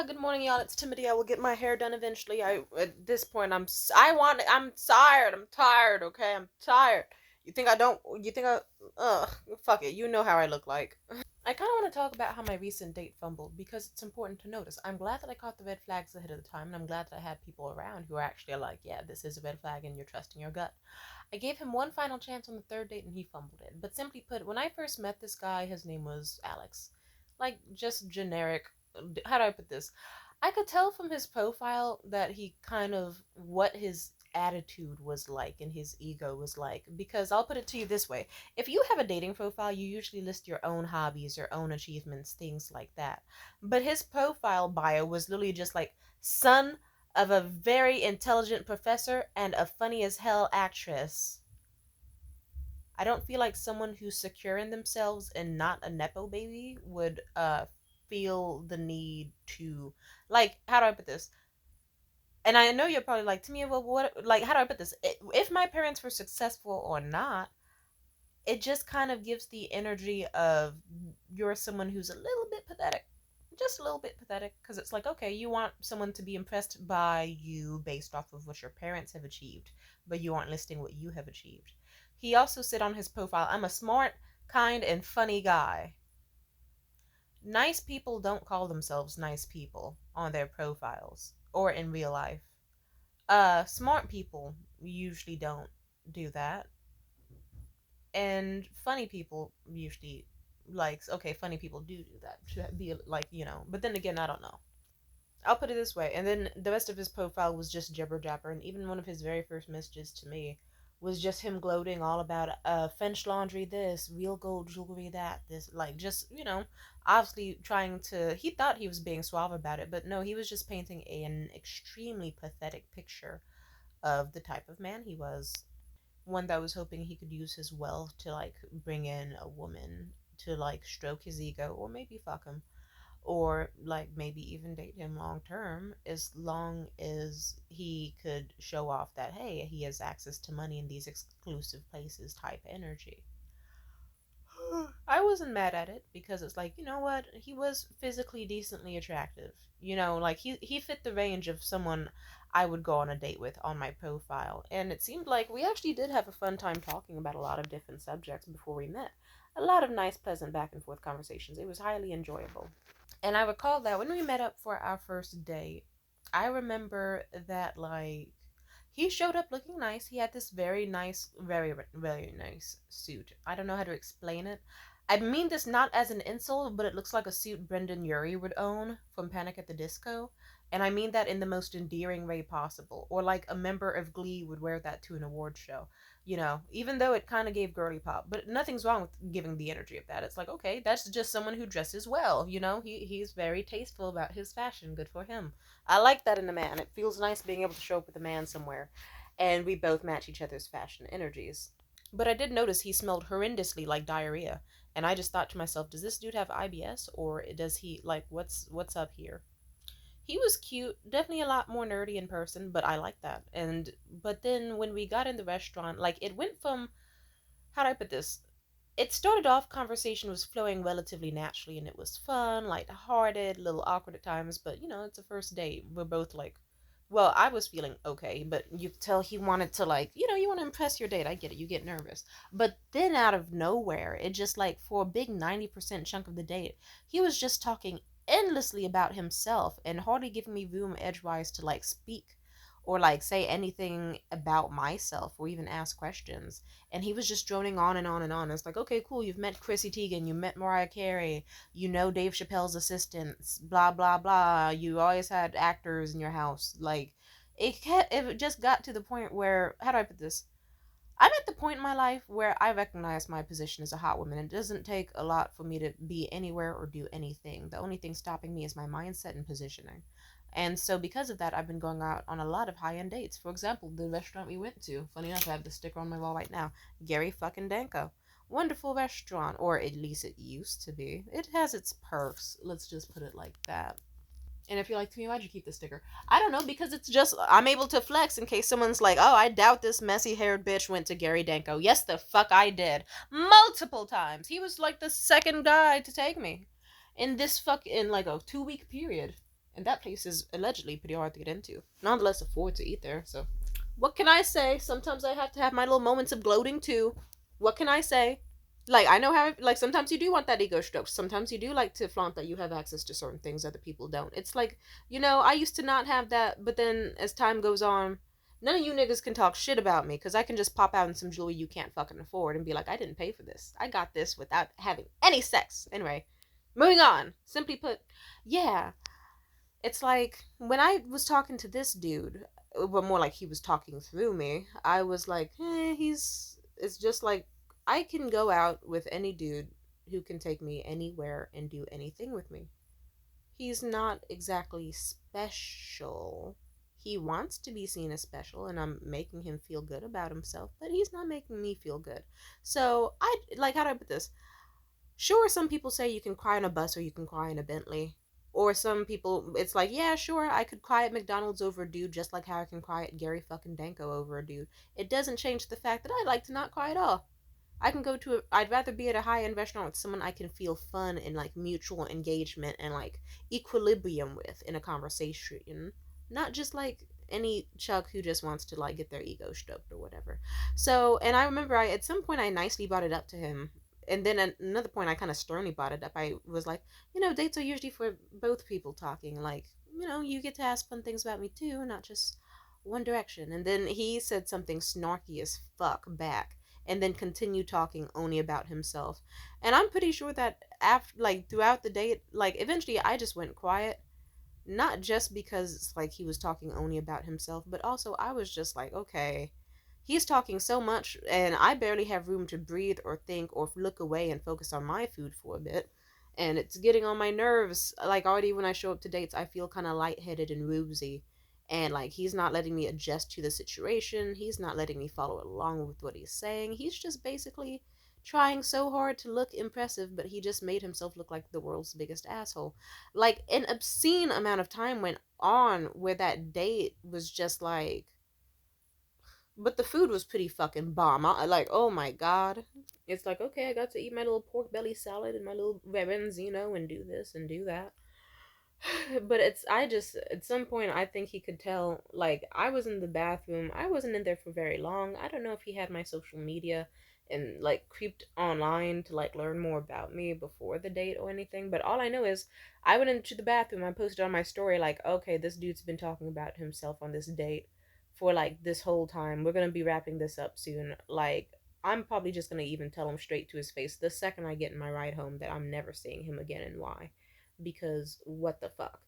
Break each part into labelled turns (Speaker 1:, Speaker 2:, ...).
Speaker 1: Good morning, y'all. It's Timothy. I will get my hair done eventually. At this point, I'm tired. I'm tired. Okay, I'm tired. You think I don't? You think I? Ugh. Fuck it. You know how I look like. I kind of want to talk about how my recent date fumbled because it's important to notice. I'm glad that I caught the red flags ahead of the time, and I'm glad that I had people around who are actually like, yeah, this is a red flag, and you're trusting your gut. I gave him one final chance on the third date, and he fumbled it. But simply put, when I first met this guy, his name was Alex. Like, just generic. How do I put this? I could tell from his profile that he kind of what his attitude was like and his ego was like, because I'll put it to you this way. If you have a dating profile, you usually list your own hobbies, your own achievements, things like that. But his profile bio was literally just like son of a very intelligent professor and a funny as hell actress. I don't feel like someone who's secure in themselves and not a nepo baby would feel the need to, like, how do I put this? And I know you're probably like, to me, well, what, like, how do I put this? If my parents were successful or not, it just kind of gives the energy of you're someone who's a little bit pathetic. Just a little bit pathetic, because it's like, okay, you want someone to be impressed by you based off of what your parents have achieved, but you aren't listing what you have achieved. He also said on his profile, I'm a smart, kind, and funny guy. Nice people don't call themselves nice people on their profiles or in real life. Smart people usually don't do that, and funny people usually, like, okay, funny people do that to be like, but then again, I don't know. I'll put it this way, and then the rest of his profile was just jibber jabber, and even one of his very first messages to me was just him gloating all about French laundry this, real gold jewelry that, this, like, just, obviously trying to, he thought he was being suave about it, but no, he was just painting an extremely pathetic picture of the type of man he was. One that was hoping he could use his wealth to, like, bring in a woman to, like, stroke his ego or maybe fuck him, or like maybe even date him long term, as long as he could show off that, hey, he has access to money in these exclusive places type energy. I wasn't mad at it because it's like, you know what, he was physically decently attractive, like he fit the range of someone I would go on a date with on my profile, and it seemed like we actually did have a fun time talking about a lot of different subjects before we met. A lot of nice pleasant back and forth conversations. It was highly enjoyable. And I recall that when we met up for our first date, I remember that, like, he showed up looking nice. He had this very nice, very, very nice suit. I don't know how to explain it. I mean this not as an insult, but it looks like a suit Brendan Urie would own from Panic at the Disco. And I mean that in the most endearing way possible. Or like a member of Glee would wear that to an award show. Even though it kind of gave girly pop, but nothing's wrong with giving the energy of that. It's like, okay, that's just someone who dresses well. He's very tasteful about his fashion. Good for him. I like that in a man. It feels nice being able to show up with a man somewhere, and we both match each other's fashion energies. But I did notice he smelled horrendously like diarrhea, and I just thought to myself, does this dude have IBS, or does he, like, what's up here? He was cute, definitely a lot more nerdy in person, but I like that. And but then when we got in the restaurant, like, it went from, how do I put this? It started off, conversation was flowing relatively naturally, and it was fun, light-hearted, a little awkward at times, but it's a first date. We're both like, well, I was feeling okay, but you could tell he wanted to, like, you want to impress your date. I get it. You get nervous. But then out of nowhere, it just, like, for a big 90% chunk of the date, he was just talking endlessly about himself and hardly giving me room edgewise to, like, speak or, like, say anything about myself or even ask questions. And he was just droning on and on and on. It's like, okay, cool. You've met Chrissy Teigen. You met Mariah Carey. You know Dave Chappelle's assistants. Blah blah blah. You always had actors in your house. Like, it just got to the point where, how do I put this? I'm at the point in my life where I recognize my position as a hot woman. It doesn't take a lot for me to be anywhere or do anything. The only thing stopping me is my mindset and positioning. And so because of that, I've been going out on a lot of high-end dates. For example, the restaurant we went to. Funny enough, I have the sticker on my wall right now. Gary fucking Danko. Wonderful restaurant, or at least it used to be. It has its perks. Let's just put it like that. And if you're like, to me, why'd you keep the sticker? I don't know, because it's just, I'm able to flex in case someone's like, oh, I doubt this messy haired bitch went to Gary Danko. Yes, the fuck I did. Multiple times. He was like the second guy to take me in this in like a 2-week period. And that place is allegedly pretty hard to get into. Nonetheless, afford to eat there. So, what can I say? Sometimes I have to have my little moments of gloating too. What can I say? Like, I know how, like, sometimes you do want that ego stroke. Sometimes you do like to flaunt that you have access to certain things other people don't. It's like, I used to not have that, but then as time goes on, none of you niggas can talk shit about me because I can just pop out in some jewelry you can't fucking afford and be like, I didn't pay for this. I got this without having any sex. Anyway, moving on. Simply put, yeah, it's like when I was talking to this dude, well, more like he was talking through me, I was like, it's just like I can go out with any dude who can take me anywhere and do anything with me. He's not exactly special. He wants to be seen as special, and I'm making him feel good about himself, but he's not making me feel good. So, how do I put this? Sure, some people say you can cry on a bus or you can cry in a Bentley. Or some people, it's like, yeah, sure, I could cry at McDonald's over a dude just like how I can cry at Gary fucking Danko over a dude. It doesn't change the fact that I like to not cry at all. I can go to I'd rather be at a high end restaurant with someone I can feel fun and like mutual engagement and like equilibrium with in a conversation. Not just like any chuck who just wants to like get their ego stoked or whatever. So, and I remember at some point I nicely brought it up to him. And then at another point I kind of sternly brought it up. I was like, dates are usually for both people talking. Like, you get to ask fun things about me too, not just one direction. And then he said something snarky as fuck back and then continue talking only about himself. And I'm pretty sure that after like throughout the day, like eventually I just went quiet, not just because it's like he was talking only about himself, but also I was just like, okay, he's talking so much and I barely have room to breathe or think or look away and focus on my food for a bit. And it's getting on my nerves. Like already when I show up to dates, I feel kind of lightheaded and woozy. And like he's not letting me adjust to the situation. He's not letting me follow along with what he's saying. He's just basically trying so hard to look impressive, but he just made himself look like the world's biggest asshole. Like an obscene amount of time went on where that date was just like, but the food was pretty fucking bomb. Like, oh my god. It's like, okay, I got to eat my little pork belly salad and my little ribbons, and do this and do that. But I just, at some point, I think he could tell, like, I was in the bathroom. I wasn't in there for very long. I don't know if he had my social media and, like, creeped online to, like, learn more about me before the date or anything. But all I know is I went into the bathroom. I posted on my story, like, okay, this dude's been talking about himself on this date for, like, this whole time. We're going to be wrapping this up soon. Like, I'm probably just going to even tell him straight to his face the second I get in my ride home that I'm never seeing him again and why, because what the fuck?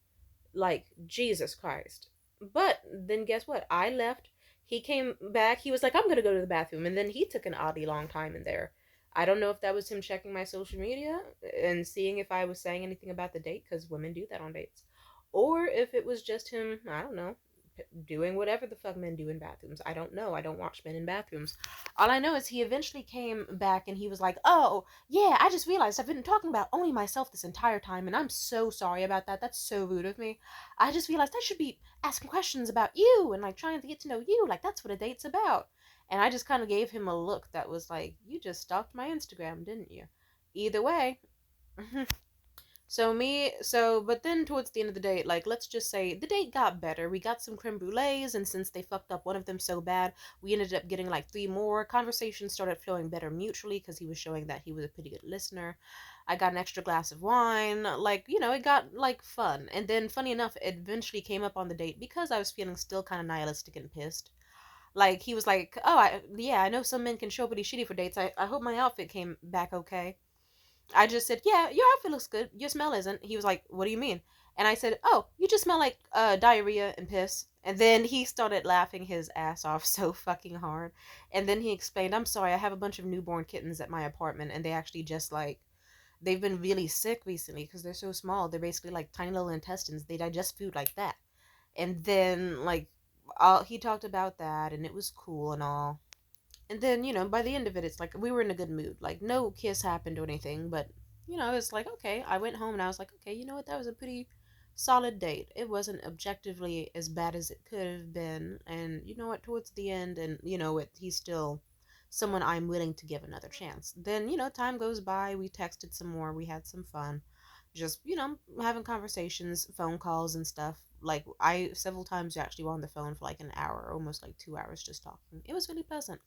Speaker 1: Like, Jesus Christ. But then guess what? I left. He came back. He was like, I'm going to go to the bathroom. And then he took an oddly long time in there. I don't know if that was him checking my social media and seeing if I was saying anything about the date, because women do that on dates. Or if it was just him, I don't know, doing whatever the fuck men do in bathrooms. I don't know. I don't watch men in bathrooms. All I know is he eventually came back and he was like, oh, yeah, I just realized I've been talking about only myself this entire time and I'm so sorry about that. That's so rude of me. I just realized I should be asking questions about you and like trying to get to know you. Like that's what a date's about. And I just kind of gave him a look that was like, you just stalked my Instagram, didn't you? Either way. But then towards the end of the date, like, let's just say the date got better. We got some creme brulees, and since they fucked up one of them so bad, we ended up getting like three more. Conversations started flowing better mutually because he was showing that he was a pretty good listener. I got an extra glass of wine. Like, it got like fun. And then, funny enough, it eventually came up on the date because I was feeling still kind of nihilistic and pissed. Like, he was like, oh, yeah, I know some men can show pretty shitty for dates. I hope my outfit came back okay. I just said, yeah, your outfit looks good. Your smell isn't. He was like, what do you mean? And I said, oh, you just smell like diarrhea and piss. And then he started laughing his ass off so fucking hard. And then he explained, I'm sorry, I have a bunch of newborn kittens at my apartment. And they actually just like, they've been really sick recently because they're so small. They're basically like tiny little intestines. They digest food like that. And then, like, he talked about that and it was cool and all. And then, by the end of it, it's like we were in a good mood. Like, no kiss happened or anything, but, it's like, okay. I went home and I was like, okay, you know what? That was a pretty solid date. It wasn't objectively as bad as it could have been. And you know what? Towards the end, and, he's still someone I'm willing to give another chance. Then, time goes by. We texted some more. We had some fun. just, having conversations, phone calls and stuff. Like, I several times actually were on the phone for like an hour, almost like 2 hours just talking. It was really pleasant.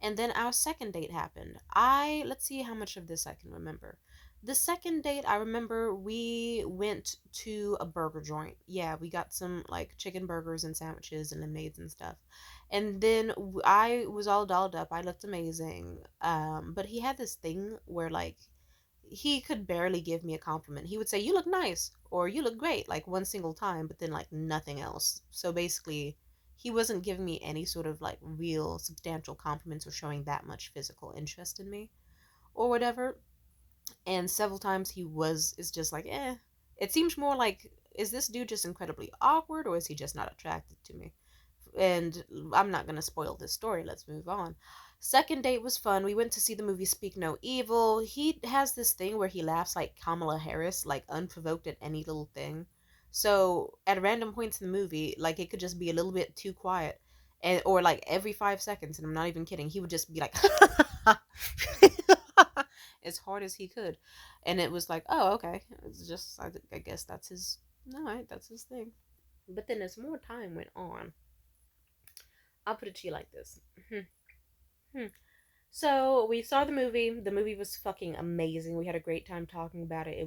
Speaker 1: And then our second date happened. Let's see how much of this I can remember. The second date, I remember we went to a burger joint. Yeah, we got some like chicken burgers and sandwiches and lemonades and stuff. And then I was all dolled up. I looked amazing. But he had this thing where like he could barely give me a compliment. He would say, "You look nice," or "You look great," like one single time, but then like nothing else. So basically, he wasn't giving me any sort of like real substantial compliments or showing that much physical interest in me or whatever. And several times is just like, eh. It seems more like, is this dude just incredibly awkward or is he just not attracted to me? And I'm not gonna spoil this story. Let's move on. Second date was fun. We went to see the movie Speak No Evil. He has this thing where he laughs like Kamala Harris, like unprovoked at any little thing. So at random points in the movie, like it could just be a little bit too quiet, and or like every 5 seconds, and I'm not even kidding, he would just be like as hard as he could, and it was like, oh, okay, it's just I guess that's his. All right, that's his thing. But then as more time went on, I'll put it to you like this. So we saw the movie. The movie was fucking amazing. We had a great time talking about it.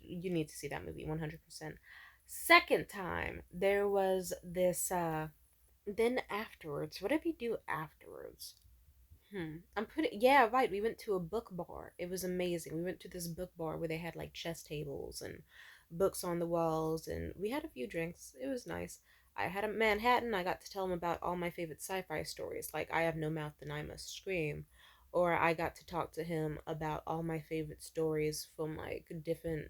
Speaker 1: You need to see that movie 100%. Second time, there was this, then afterwards, what did we do afterwards? Yeah, right. We went to a book bar. It was amazing. We went to this book bar where they had like chess tables and books on the walls, and we had a few drinks. It was nice. I had a Manhattan. I got to tell him about all my favorite sci-fi stories, like I Have No Mouth and I Must Scream, or I got to talk to him about all my favorite stories from like different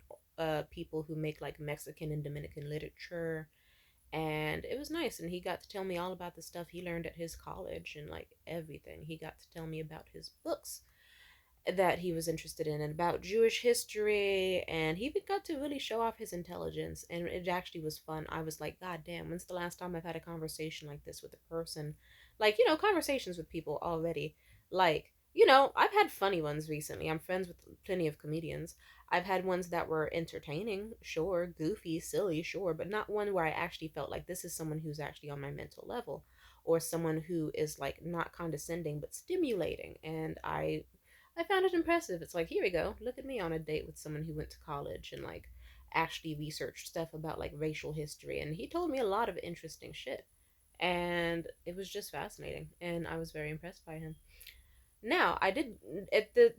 Speaker 1: people who make like Mexican and Dominican literature, and it was nice. And he got to tell me all about the stuff he learned at his college and like everything. He got to tell me about his books that he was interested in and about Jewish history, and he even got to really show off his intelligence, and it actually was fun. I was like, god damn, when's the last time I've had a conversation like this with a person? Like, conversations with people already. Like, I've had funny ones recently. I'm friends with plenty of comedians. I've had ones that were entertaining, sure, goofy, silly, sure, but not one where I actually felt like this is someone who's actually on my mental level, or someone who is like not condescending but stimulating. And I found it impressive. It's like, here we go. Look at me on a date with someone who went to college and like actually researched stuff about like racial history. And he told me a lot of interesting shit. And it was just fascinating. And I was very impressed by him. Now, I did,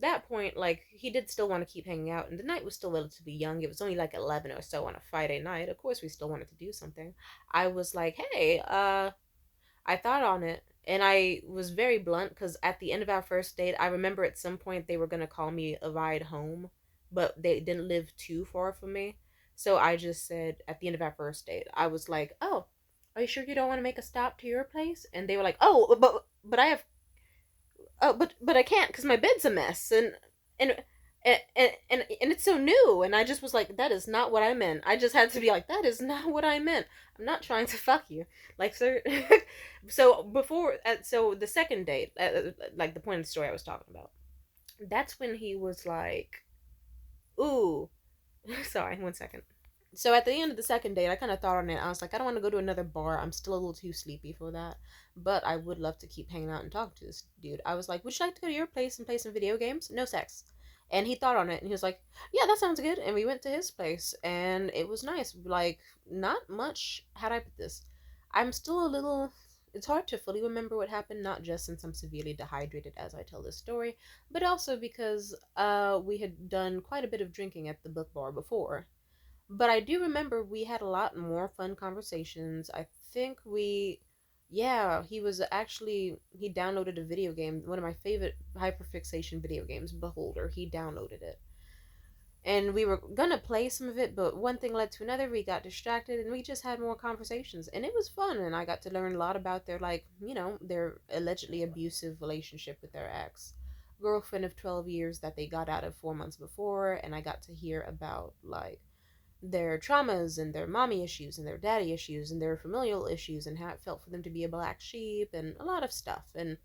Speaker 1: that point, like, he did still want to keep hanging out. And the night was still relatively young. It was only like 11 or so on a Friday night. Of course, we still wanted to do something. I was like, hey, I thought on it, and I was very blunt because at the end of our first date, I remember at some point they were going to call me a ride home, but they didn't live too far from me. So I just said at the end of our first date, I was like, "Oh, are you sure you don't want to make a stop to your place?" And they were like, "Oh, but I have but I can't because my bed's a mess and and it's so new." And I just was like, that is not what I meant. I just had to be like, that is not what I meant. I'm not trying to fuck you, like, sir. So the second date, like the point of the story I was talking about, that's when he was like, ooh. Sorry, 1 second. So at the end of the second date, I kind of thought on it. I was like, I don't want to go to another bar. I'm still a little too sleepy for that. But I would love to keep hanging out and talking to this dude. I was like, would you like to go to your place and play some video games? No sex. And he thought on it and he was like, yeah, that sounds good. And we went to his place and it was nice. Like, not much. How'd I put this? I'm still a little. It's hard to fully remember what happened, not just since I'm severely dehydrated as I tell this story, but also because we had done quite a bit of drinking at the book bar before. But I do remember we had a lot more fun conversations. I think yeah, he downloaded a video game, one of my favorite hyperfixation video games, Beholder. He downloaded it. And we were gonna play some of it, but one thing led to another. We got distracted and we just had more conversations. And it was fun. And I got to learn a lot about their, like, their allegedly abusive relationship with their ex girlfriend of 12 years that they got out of 4 months before. And I got to hear about, like, their traumas and their mommy issues and their daddy issues and their familial issues and how it felt for them to be a black sheep and a lot of stuff. And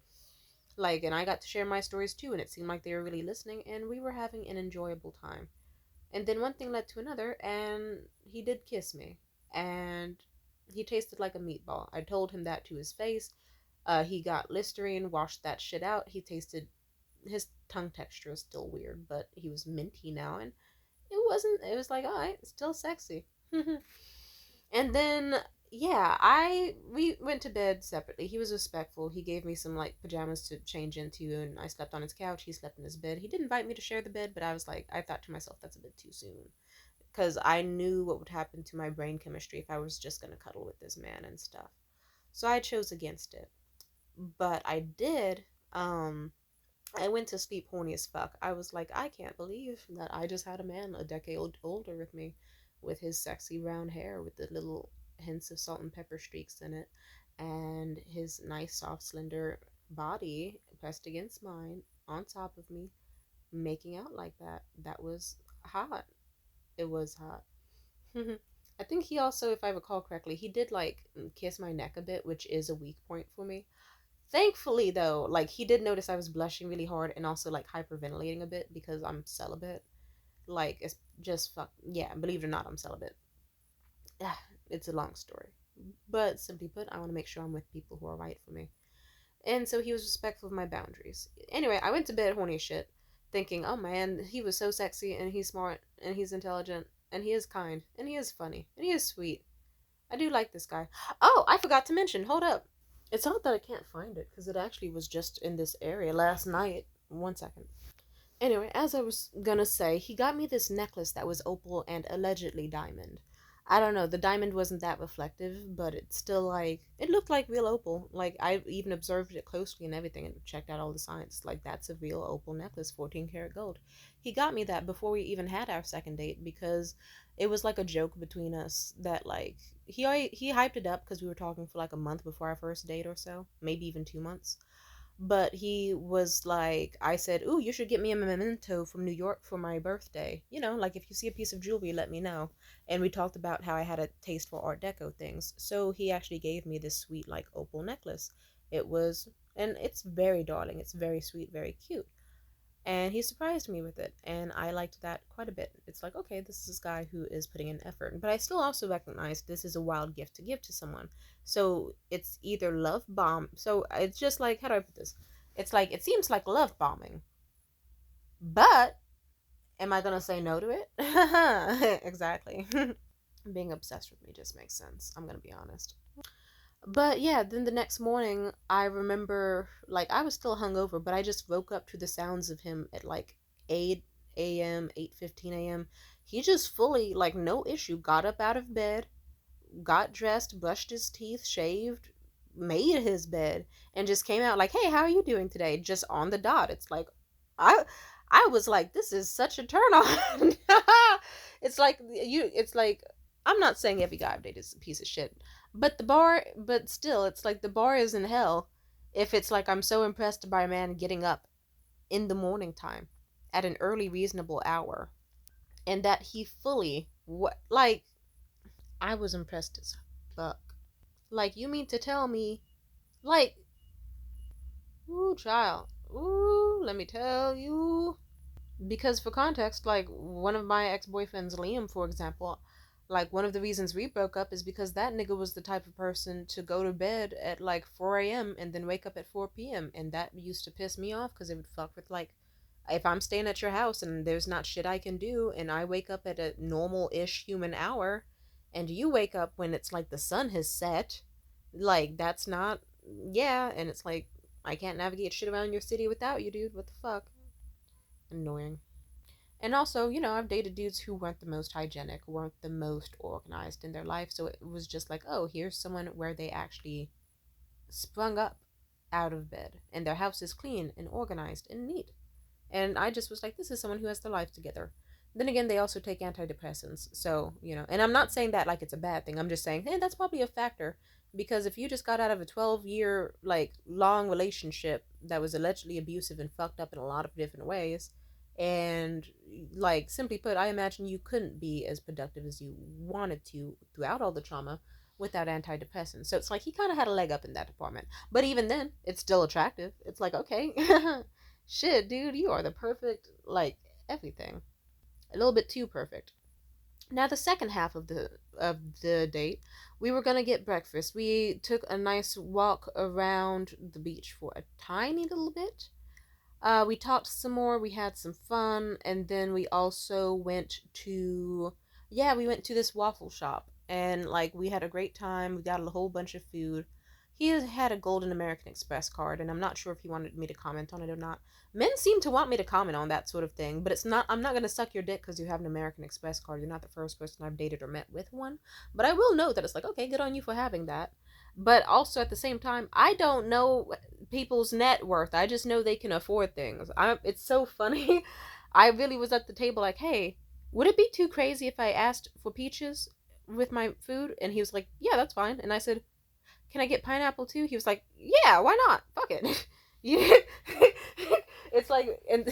Speaker 1: like, and I got to share my stories too, and it seemed like they were really listening, and we were having an enjoyable time. And then one thing led to another, and he did kiss me. And he tasted like a meatball. I told him that to his face. He got Listerine, washed that shit out. He tasted, his tongue texture is still weird, but he was minty now, and it was like, alright, still sexy. And then, yeah, we went to bed separately. He was respectful. He gave me some like pajamas to change into, and I slept on his couch. He slept in his bed. He did invite me to share the bed, but I was like, I thought to myself, that's a bit too soon. Because I knew what would happen to my brain chemistry if I was just going to cuddle with this man and stuff. So I chose against it. But I did, I went to sleep horny as fuck. I was like, I can't believe that I just had a man a decade older with me, with his sexy brown hair with the little hints of salt and pepper streaks in it, and his nice, soft, slender body pressed against mine on top of me, making out like that. That was hot. It was hot. I think he also, if I recall correctly, he did like kiss my neck a bit, which is a weak point for me. Thankfully, though, like he did notice I was blushing really hard and also like hyperventilating a bit because I'm celibate. Like it's just fuck yeah. Believe it or not, I'm celibate. It's a long story, but simply put, I want to make sure I'm with people who are right for me. And so he was respectful of my boundaries. Anyway, I went to bed horny as shit, thinking, oh man, he was so sexy and he's smart and he's intelligent and he is kind and he is funny and he is sweet. I do like this guy. Oh, I forgot to mention. Hold up. It's not that I can't find it because it actually was just in this area last night. 1 second. Anyway, as I was gonna say, he got me this necklace that was opal and allegedly diamond. I don't know, the diamond wasn't that reflective, but it's still like, it looked like real opal. Like, I even observed it closely and everything and checked out all the signs. Like, that's a real opal necklace, 14 karat gold. He got me that before we even had our second date because it was like a joke between us that, like, he hyped it up because we were talking for like a month before our first date or so, maybe even 2 months. But he was like, I said, ooh, you should get me a memento from New York for my birthday. You know, like if you see a piece of jewelry, let me know. And we talked about how I had a taste for Art Deco things. So he actually gave me this sweet, like, opal necklace. It was, and it's very darling. It's very sweet, very cute. And he surprised me with it, and I liked that quite a bit. It's like, okay, this is this guy who is putting in effort, but I still also recognize this is a wild gift to give to someone. So it's either love bomb. So it's just like, how do I put this? It's like, it seems like love bombing, but am I gonna say no to it? Exactly. Being obsessed with me just makes sense. I'm gonna be honest. But yeah, then the next morning, I remember, like, I was still hungover, but I just woke up to the sounds of him at like 8 a.m., 8:15 a.m. He just fully, like, no issue, got up out of bed, got dressed, brushed his teeth, shaved, made his bed, and just came out like, "Hey, how are you doing today?" Just on the dot. It's like, I I was like, this is such a turn on. It's like it's like, I'm not saying every guy I've dated is a piece of shit, but still, it's like the bar is in hell if it's like I'm so impressed by a man getting up in the morning time at an early reasonable hour and that he fully what like I was impressed as fuck. Like, you mean to tell me, like, ooh, child, ooh, let me tell you. Because for context, like, one of my ex-boyfriends, Liam, for example, like, one of the reasons we broke up is because that nigga was the type of person to go to bed at like 4 a.m. and then wake up at 4 p.m. And that used to piss me off because it would fuck with, like, if I'm staying at your house and there's not shit I can do and I wake up at a normal-ish human hour and you wake up when it's like the sun has set, like, that's not, yeah, and it's like, I can't navigate shit around your city without you, dude. What the fuck? Annoying. And also, I've dated dudes who weren't the most hygienic, weren't the most organized in their life. So it was just like, oh, here's someone where they actually sprung up out of bed and their house is clean and organized and neat. And I just was like, this is someone who has their life together. Then again, they also take antidepressants. So, and I'm not saying that like it's a bad thing. I'm just saying, hey, that's probably a factor. Because if you just got out of a 12-year, like, long relationship that was allegedly abusive and fucked up in a lot of different ways, and, like, simply put, I imagine you couldn't be as productive as you wanted to throughout all the trauma without antidepressants. So it's like he kind of had a leg up in that department. But even then, it's still attractive. It's like, okay, shit, dude, you are the perfect, like, everything. A little bit too perfect. Now the second half of the date, we were gonna get breakfast. We took a nice walk around the beach for a tiny little bit. We talked some more, we had some fun, and then we also went to, yeah, we went to this waffle shop, and like we had a great time. We got a whole bunch of food. He had a golden American Express card, and I'm not sure if he wanted me to comment on it or not. Men seem to want me to comment on that sort of thing, but it's not. I'm not gonna suck your dick because you have an American Express card. You're not the first person I've dated or met with one. But I will note that it's like, okay, good on you for having that. But also at the same time, I don't know people's net worth. I just know they can afford things. It's so funny. I really was at the table like, hey, would it be too crazy if I asked for peaches with my food? And he was like, yeah, that's fine. And I said, can I get pineapple too? He was like, yeah, why not? Fuck it. Yeah. It's like, and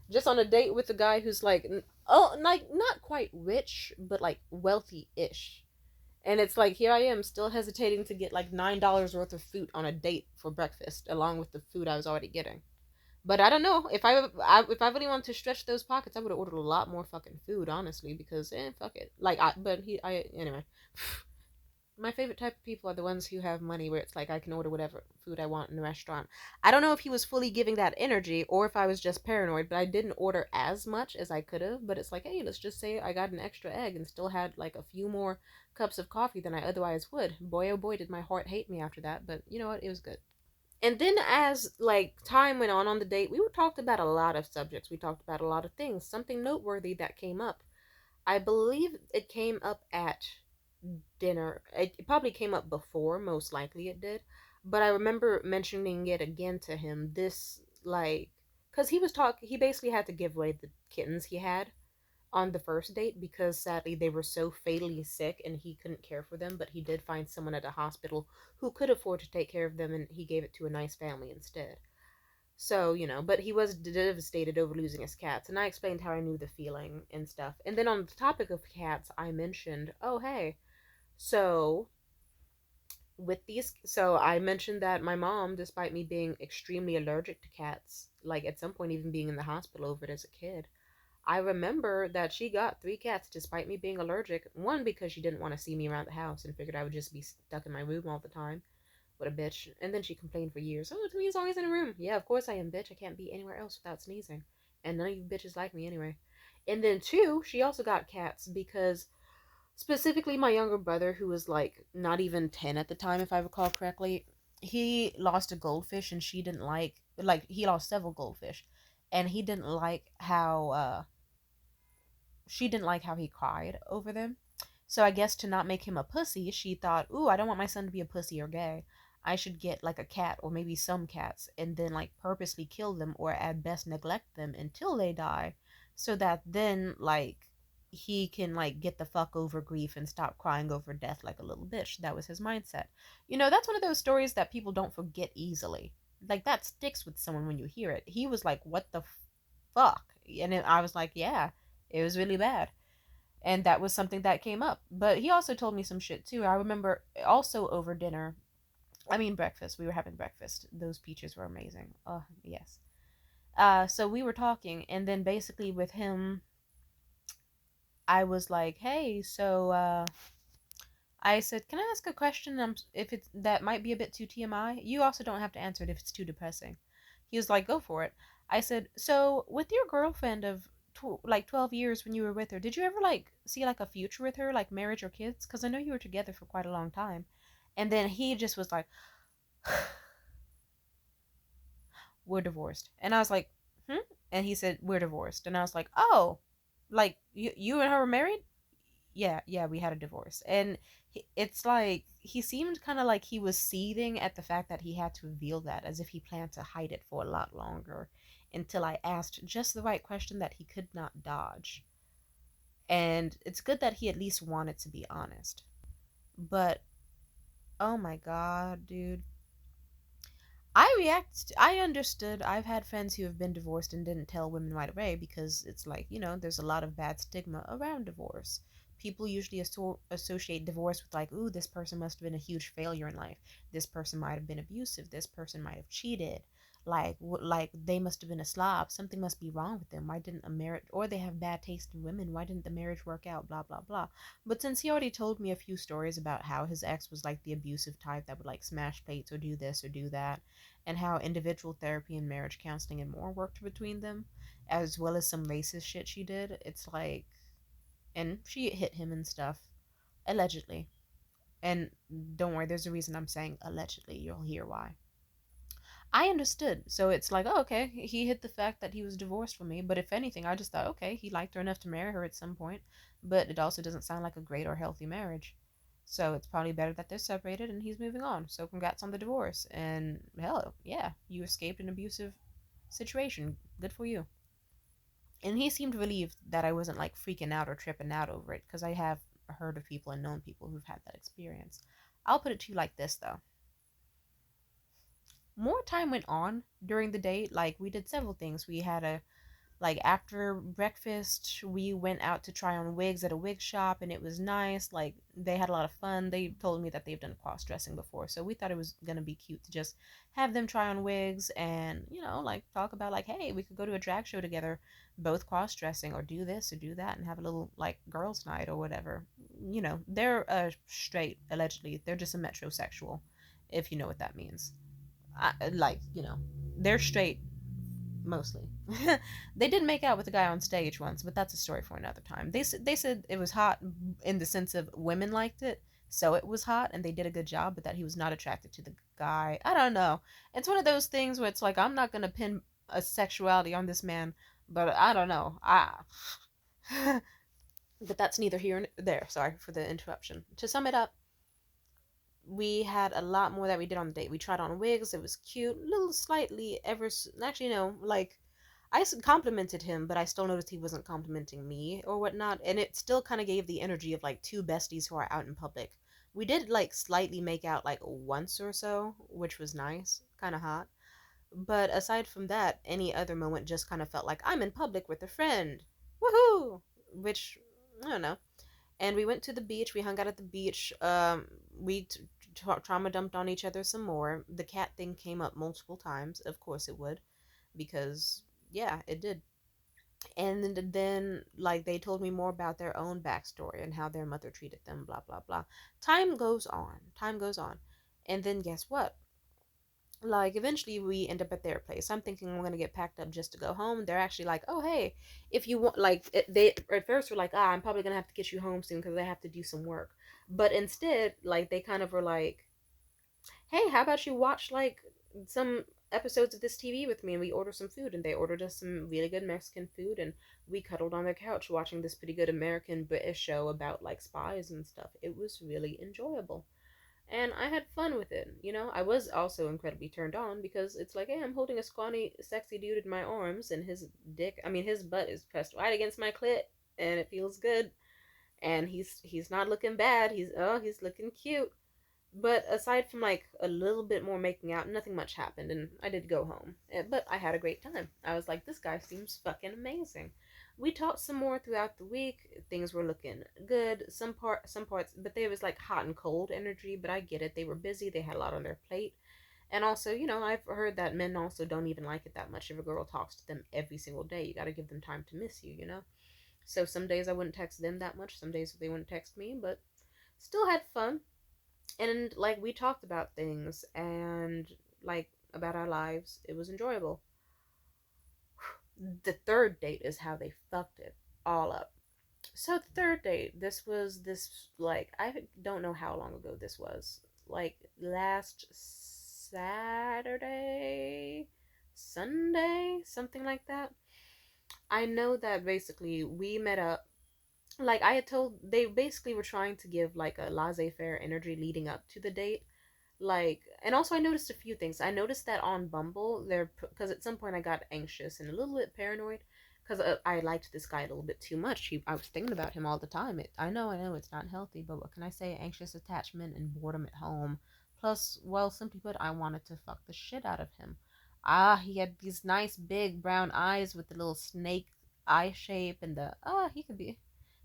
Speaker 1: just on a date with a guy who's like, oh, like not quite rich, but like wealthy-ish. And it's like here I am still hesitating to get like $9 worth of food on a date for breakfast, along with the food I was already getting. But I don't know if I really wanted to stretch those pockets, I would have ordered a lot more fucking food, honestly, because fuck it. Like but I anyway. My favorite type of people are the ones who have money where it's like I can order whatever food I want in a restaurant. I don't know if he was fully giving that energy or if I was just paranoid, but I didn't order as much as I could have. But it's like, hey, let's just say I got an extra egg and still had like a few more cups of coffee than I otherwise would. Boy, oh boy, did my heart hate me after that. But you know what? It was good. And then as like time went on the date, we were talked about a lot of subjects. We talked about a lot of things. Something noteworthy that came up, I believe it came up at dinner. It probably came up before, most likely it did. But I remember mentioning it again to him. This, like, because he basically had to give away the kittens he had on the first date because sadly they were so fatally sick and he couldn't care for them. But he did find someone at a hospital who could afford to take care of them and he gave it to a nice family instead. So, but he was devastated over losing his cats. And I explained how I knew the feeling and stuff. And then on the topic of cats, I mentioned, oh, hey, so I mentioned that my mom, despite me being extremely allergic to cats, like at some point even being in the hospital over it as a kid, I remember that she got 3 cats despite me being allergic. One, because she didn't want to see me around the house and figured I would just be stuck in my room all the time. What a bitch. And then she complained for years. Oh, to me, it's always in a room. Yeah, of course I am, bitch. I can't be anywhere else without sneezing. And none of you bitches like me anyway. And then 2, she also got cats because specifically my younger brother, who was like not even 10 at the time, if I recall correctly, he lost a goldfish and she didn't like he lost several goldfish and he didn't like how she didn't like how he cried over them. So I guess to not make him a pussy, she thought, ooh, I don't want my son to be a pussy or gay. I should get like a cat or maybe some cats and then like purposely kill them or at best neglect them until they die so that then like he can like get the fuck over grief and stop crying over death like a little bitch. That was his mindset. That's one of those stories that people don't forget easily. Like that sticks with someone when you hear it. He was like, what the fuck? And I was like, yeah, it was really bad. And that was something that came up. But he also told me some shit too. I remember also over dinner, I mean breakfast. We were having breakfast. Those peaches were amazing. Oh, yes. So we were talking, and then basically with him, I was like, "Hey, so I said, can I ask a question? If it's that might be a bit too TMI. You also don't have to answer it if it's too depressing." He was like, "Go for it." I said, "So with your girlfriend of like 12 years when you were with her, did you ever like see like a future with her, like marriage or kids? Because I know you were together for quite a long time." And then he just was like, "We're divorced." And I was like, "Hmm?" And he said, "We're divorced." And I was like, "Oh, like you and her were married?" Yeah, we had a divorce. And it's like he seemed kind of like he was seething at the fact that he had to reveal that as if he planned to hide it for a lot longer until I asked just the right question that he could not dodge. And it's good that he at least wanted to be honest. But oh my god, dude. I understood. I've had friends who have been divorced and didn't tell women right away because it's like, there's a lot of bad stigma around divorce. People usually associate divorce with like, ooh, this person must have been a huge failure in life. This person might have been abusive. This person might have cheated. like they must have been a slob. Something must be wrong with them. Why didn't a marriage, or they have bad taste in women? Why didn't the marriage work out? Blah blah blah. But since he already told me a few stories about how his ex was like the abusive type that would like smash plates or do this or do that, and how individual therapy and marriage counseling and more worked between them, as well as some racist shit she did, it's like, and she hit him and stuff, allegedly. And don't worry, there's a reason I'm saying allegedly. You'll hear why. I understood. So it's like, oh, okay, he hit the fact that he was divorced from me. But if anything, I just thought, okay, he liked her enough to marry her at some point. But it also doesn't sound like a great or healthy marriage. So it's probably better that they're separated and he's moving on. So congrats on the divorce. And hell, yeah, you escaped an abusive situation. Good for you. And he seemed relieved that I wasn't like freaking out or tripping out over it, because I have heard of people and known people who've had that experience. I'll put it to you like this, though. More time went on during the date. Like, we did several things. We had a, like, after breakfast, we went out to try on wigs at a wig shop, and it was nice. Like, they had a lot of fun. They told me that they've done cross dressing before, so we thought it was gonna be cute to just have them try on wigs and, like, talk about, like, hey, we could go to a drag show together, both cross dressing, or do this or do that, and have a little, like, girls' night or whatever. They're straight, allegedly. They're just a metrosexual, if you know what that means. Like, they're straight mostly. They did make out with a guy on stage once, but that's a story for another time. They said it was hot in the sense of women liked it, so it was hot, and they did a good job, but that he was not attracted to the guy. I don't know. It's one of those things where it's like, I'm not gonna pin a sexuality on this man, but I don't know. But that's neither here nor there. Sorry for the interruption. To sum it up, we had a lot more that we did on the date. We tried on wigs. It was cute, little slightly ever. Actually, no, like I complimented him, but I still noticed he wasn't complimenting me or whatnot, and it still kind of gave the energy of like two besties who are out in public. We did like slightly make out like once or so, which was nice, kind of hot. But aside from that, any other moment just kind of felt like I'm in public with a friend. Woohoo! Which, I don't know. And we went to the beach. We hung out at the beach. We trauma dumped on each other some more. The cat thing came up multiple times. Of course it would, because yeah, it did. And then like they told me more about their own backstory and how their mother treated them. Blah blah blah. Time goes on. Time goes on, and then guess what? Like eventually we end up at their place. I'm thinking I'm gonna get packed up just to go home. They're actually like, oh hey, if you want, like they at first were like, I'm probably gonna have to get you home soon because I have to do some work. But instead, like they kind of were like, hey, how about you watch like some episodes of this TV with me, and we order some food. And they ordered us some really good Mexican food, and we cuddled on their couch watching this pretty good American British show about like spies and stuff. It was really enjoyable, and I had fun with it. I was also incredibly turned on because it's like, hey, I'm holding a scrawny, sexy dude in my arms, and his butt is pressed right against my clit, and it feels good. And he's not looking bad. He's looking cute. But aside from like a little bit more making out, nothing much happened, and I did go home. But I had a great time. I was like, this guy seems fucking amazing. We talked some more throughout the week. Things were looking good. Some parts, but there was like hot and cold energy. But I get it. They were busy. They had a lot on their plate. And also, I've heard that men also don't even like it that much if a girl talks to them every single day. You got to give them time to miss you. So some days I wouldn't text them that much. Some days they wouldn't text me, but still had fun. And like we talked about things and like about our lives. It was enjoyable. The third date is how they fucked it all up. So the third date, this like I don't know how long ago this was. Like last Saturday, Sunday, something like that. I know that basically we met up. Like I had told, they basically were trying to give like a laissez-faire energy leading up to the date. Like, and also I noticed a few things. I noticed that on Bumble there, because at some point I got anxious and a little bit paranoid because I liked this guy a little bit too much. I was thinking about him all the time. I know it's not healthy, but what can I say? Anxious attachment and boredom at home. Plus, well, simply put, I wanted to fuck the shit out of him. He had these nice big brown eyes with the little snake eye shape, and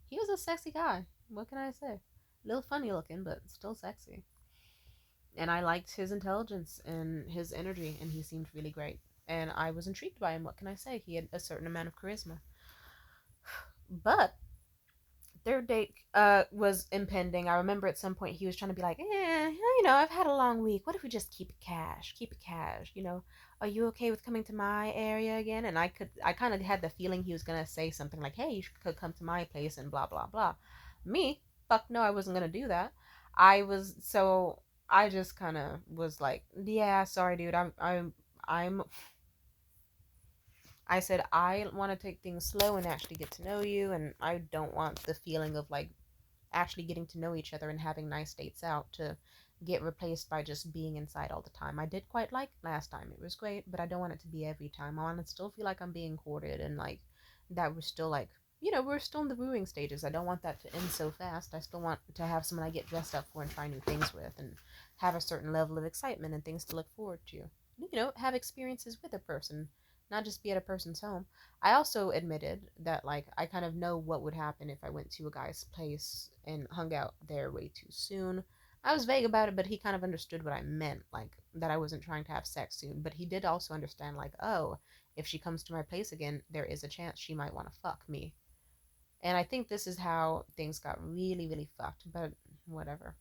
Speaker 1: he was a sexy guy. What can I say? A little funny looking, but still sexy. And I liked his intelligence and his energy, and he seemed really great. and I was intrigued by him. What can I say? He had a certain amount of charisma. But third date was impending. I remember at some point he was trying to be like, I've had a long week. What if we just keep it cash? Keep it cash. Are you okay with coming to my area again? And I kind of had the feeling he was gonna say something like, hey, could come to my place and blah blah blah. Me, fuck no, I wasn't gonna do that. I just kind of was like, yeah, sorry, dude. I'm I said I want to take things slow and actually get to know you, and I don't want the feeling of like actually getting to know each other and having nice dates out to get replaced by just being inside all the time. I did quite like last time. It was great, but I don't want it to be every time. I want to still feel like I'm being courted and like that we're still like, we're still in the wooing stages. I don't want that to end so fast. I still want to have someone I get dressed up for and try new things with and have a certain level of excitement and things to look forward to. Have experiences with a person, not just be at a person's home. I also admitted that like I kind of know what would happen if I went to a guy's place and hung out there way too soon. I was vague about it, but he kind of understood what I meant, like that I wasn't trying to have sex soon. But he did also understand, like, oh, if she comes to my place again, there is a chance she might want to fuck me. And I think this is how things got really, really fucked, but whatever.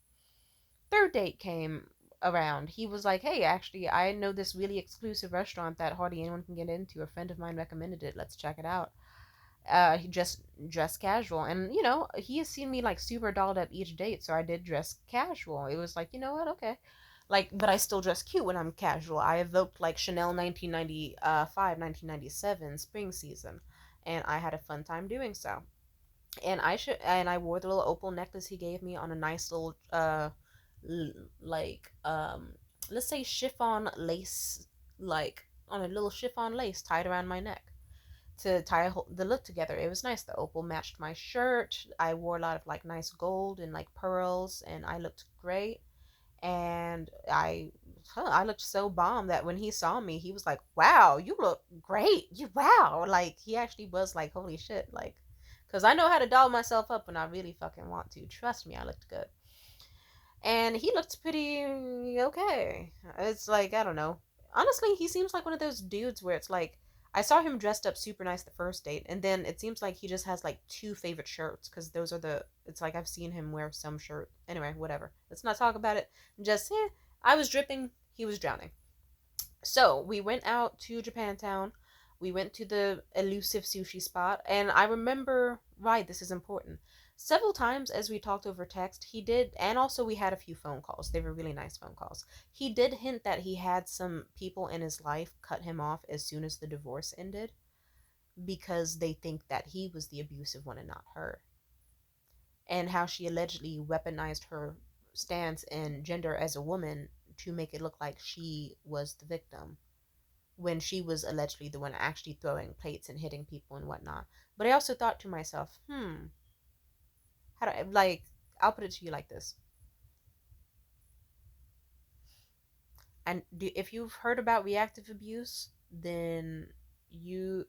Speaker 1: Third date came around. He was like, hey, actually, I know this really exclusive restaurant that hardly anyone can get into. A friend of mine recommended it. Let's check it out. He just dressed casual, and he has seen me like super dolled up each date, so I did dress casual. It was like, you know what, okay, like, but I still dress cute when I'm casual. I evoked like Chanel 1995, 1997 spring season, and I had a fun time doing so. And I wore the little opal necklace he gave me on a nice little like let's say chiffon lace, like on a little chiffon lace tied around my neck to tie the look together. It was nice. The opal matched my shirt. I wore a lot of like nice gold and like pearls, and I looked great. And I looked so bomb that when he saw me, he was like, "Wow, you look great. You wow!" Like he actually was like, "Holy shit!" Like, cause I know how to doll myself up when I really fucking want to. Trust me, I looked good. And he looked pretty okay. It's like, I don't know. Honestly, he seems like one of those dudes where it's like I saw him dressed up super nice the first date, and then it seems like he just has like two favorite shirts because those are the. It's like I've seen him wear some shirt. Anyway, whatever. Let's not talk about it. Just I was dripping. He was drowning. So we went out to Japantown. We went to the elusive sushi spot, and I remember, right, this is important. Several times as we talked over text, he did, and also we had a few phone calls. They were really nice phone calls. He did hint that he had some people in his life cut him off as soon as the divorce ended because they think that he was the abusive one and not her. And how she allegedly weaponized her stance and gender as a woman to make it look like she was the victim when she was allegedly the one actually throwing plates and hitting people and whatnot. But I also thought to myself, how do I, like, I'll put it to you like this. And if you've heard about reactive abuse, then you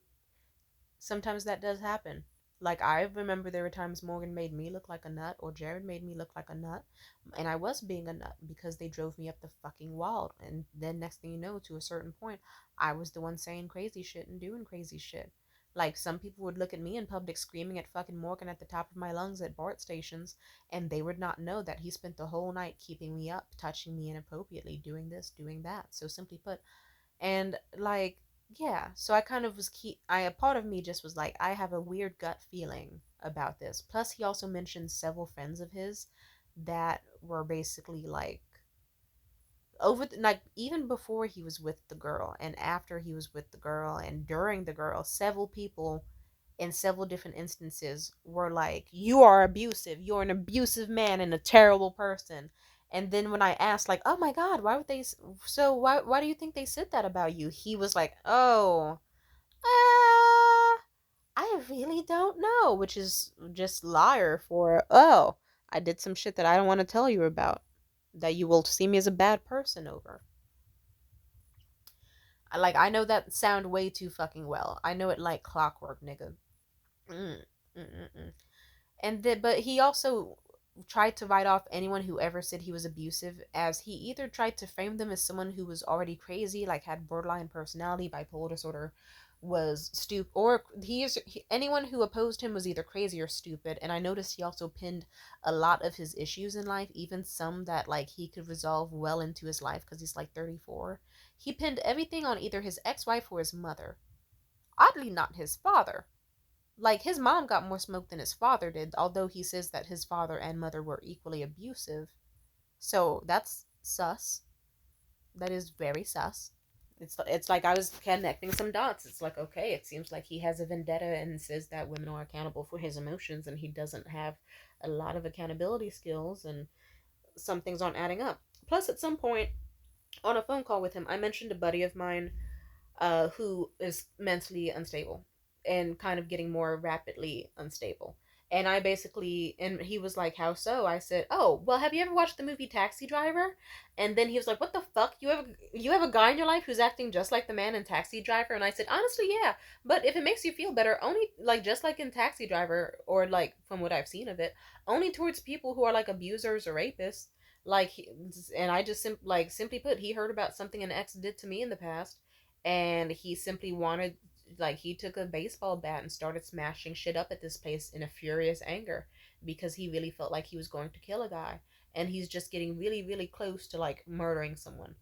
Speaker 1: sometimes that does happen. Like I remember there were times Morgan made me look like a nut or Jared made me look like a nut, and I was being a nut because they drove me up the fucking wall. And then next thing you know, to a certain point, I was the one saying crazy shit and doing crazy shit. Like some people would look at me in public screaming at fucking Morgan at the top of my lungs at BART stations, and they would not know that he spent the whole night keeping me up, touching me inappropriately, doing this, doing that. So simply put, and like, yeah, so I kind of was a part of me just was like, I have a weird gut feeling about this. Plus he also mentioned several friends of his that were basically like like even before he was with the girl and after he was with the girl and during the girl, several people in several different instances were like, you are abusive, you're an abusive man and a terrible person. And then when I asked, like, oh my god, why would they so why do you think they said that about you, he was like, oh, I really don't know, which is just liar for, oh, I did some shit that I don't want to tell you about, that you will see me as a bad person over. I know that sound way too fucking well. I know it like clockwork, nigga. Mm, mm, mm, mm. But he also tried to write off anyone who ever said he was abusive, as he either tried to frame them as someone who was already crazy, like had borderline personality, bipolar disorder, was stupid, or anyone who opposed him was either crazy or stupid. And I noticed he also pinned a lot of his issues in life, even some that like he could resolve well into his life because he's like 34. He pinned everything on either his ex-wife or his mother. Oddly, not his father. Like, his mom got more smoke than his father did, although he says that his father and mother were equally abusive. So that's sus. That is very sus. It's like I was connecting some dots. It's like, okay, it seems like he has a vendetta and says that women are accountable for his emotions, and he doesn't have a lot of accountability skills, and some things aren't adding up. Plus, at some point on a phone call with him, I mentioned a buddy of mine who is mentally unstable and kind of getting more rapidly unstable. And I basically, and he was like, "How so?" I said, "Oh, well, have you ever watched the movie Taxi Driver?" And then he was like, "What the fuck? You have a guy in your life who's acting just like the man in Taxi Driver?" And I said, "Honestly, yeah. But if it makes you feel better, only like just like in Taxi Driver, or like from what I've seen of it, only towards people who are like abusers or rapists." Like, and I just simply put, he heard about something an ex did to me in the past, and he simply wanted, like, he took a baseball bat and started smashing shit up at this place in a furious anger because he really felt like he was going to kill a guy, and he's just getting really really close to like murdering someone,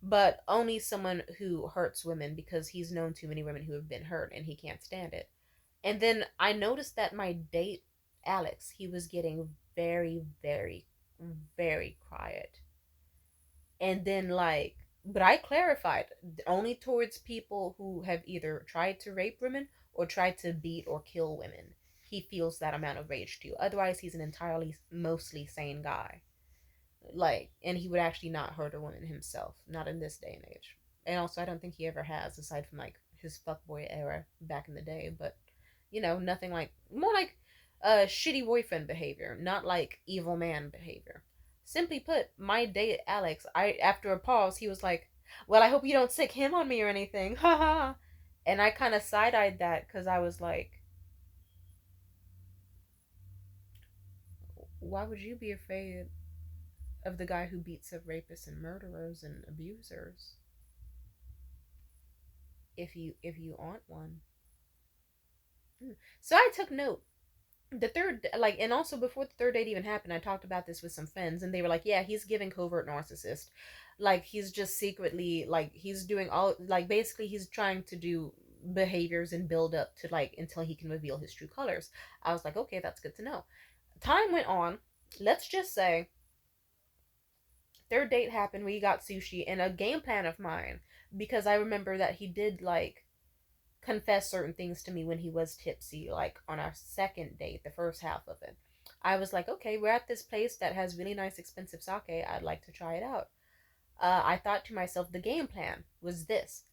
Speaker 1: but only someone who hurts women, because he's known too many women who have been hurt and he can't stand it. And then I noticed that my date Alex, he was getting very very very quiet. And then like, but I clarified, only towards people who have either tried to rape women or tried to beat or kill women. He feels that amount of rage too. Otherwise, he's an entirely mostly sane guy. Like, and he would actually not hurt a woman himself, not in this day and age. And also, I don't think he ever has, aside from like his fuckboy era back in the day. But nothing like, more like shitty boyfriend behavior, not like evil man behavior. Simply put, my date Alex, I after a pause, he was like, "Well, I hope you don't sick him on me or anything." Haha. And I kind of side-eyed that because I was like, why would you be afraid of the guy who beats up rapists and murderers and abusers if you aren't one? So I took note. The third, like, and also before the third date even happened, I talked about this with some friends, and they were like, "Yeah, he's giving covert narcissist. Like, he's just secretly, like, he's doing all, like, basically he's trying to do behaviors and build up to like until he can reveal his true colors." I was like, "Okay, that's good to know." Time went on. Let's just say third date happened, we got sushi, and a game plan of mine, because I remember that he did like confess certain things to me when he was tipsy, like on our second date, the first half of it. I was like, okay, we're at this place that has really nice expensive sake. I'd like to try it out. I thought to myself, the game plan was this: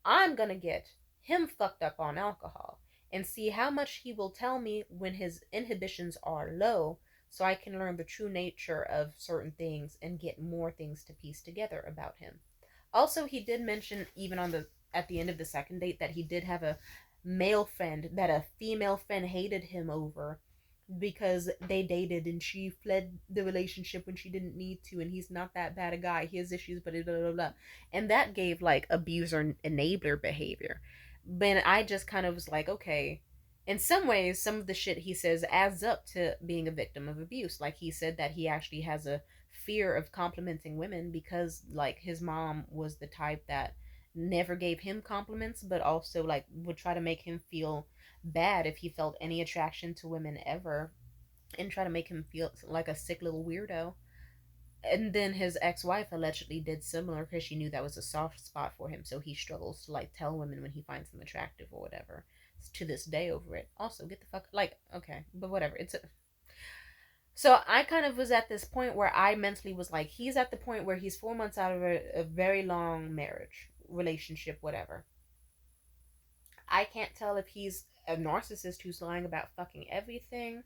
Speaker 1: I'm gonna get him fucked up on alcohol and see how much he will tell me when his inhibitions are low, so I can learn the true nature of certain things and get more things to piece together about him. Also, he did mention, even on the at the end of the second date, that he did have a male friend that a female friend hated him over because they dated and she fled the relationship when she didn't need to, and he's not that bad a guy. He has issues, but blah blah blah. And that gave like abuser enabler behavior. But I just kind of was like, okay. In some ways, some of the shit he says adds up to being a victim of abuse. Like, he said that he actually has a fear of complimenting women because like his mom was the type that never gave him compliments, but also like would try to make him feel bad if he felt any attraction to women ever, and try to make him feel like a sick little weirdo. And then his ex-wife allegedly did similar because she knew that was a soft spot for him, so he struggles to like tell women when he finds them attractive or whatever to this day over it. Also, get the fuck, like, okay, but whatever. So I kind of was at this point where I mentally was like, he's at the point where he's 4 months out of a very long marriage, relationship, whatever. I can't tell if he's a narcissist who's lying about fucking everything,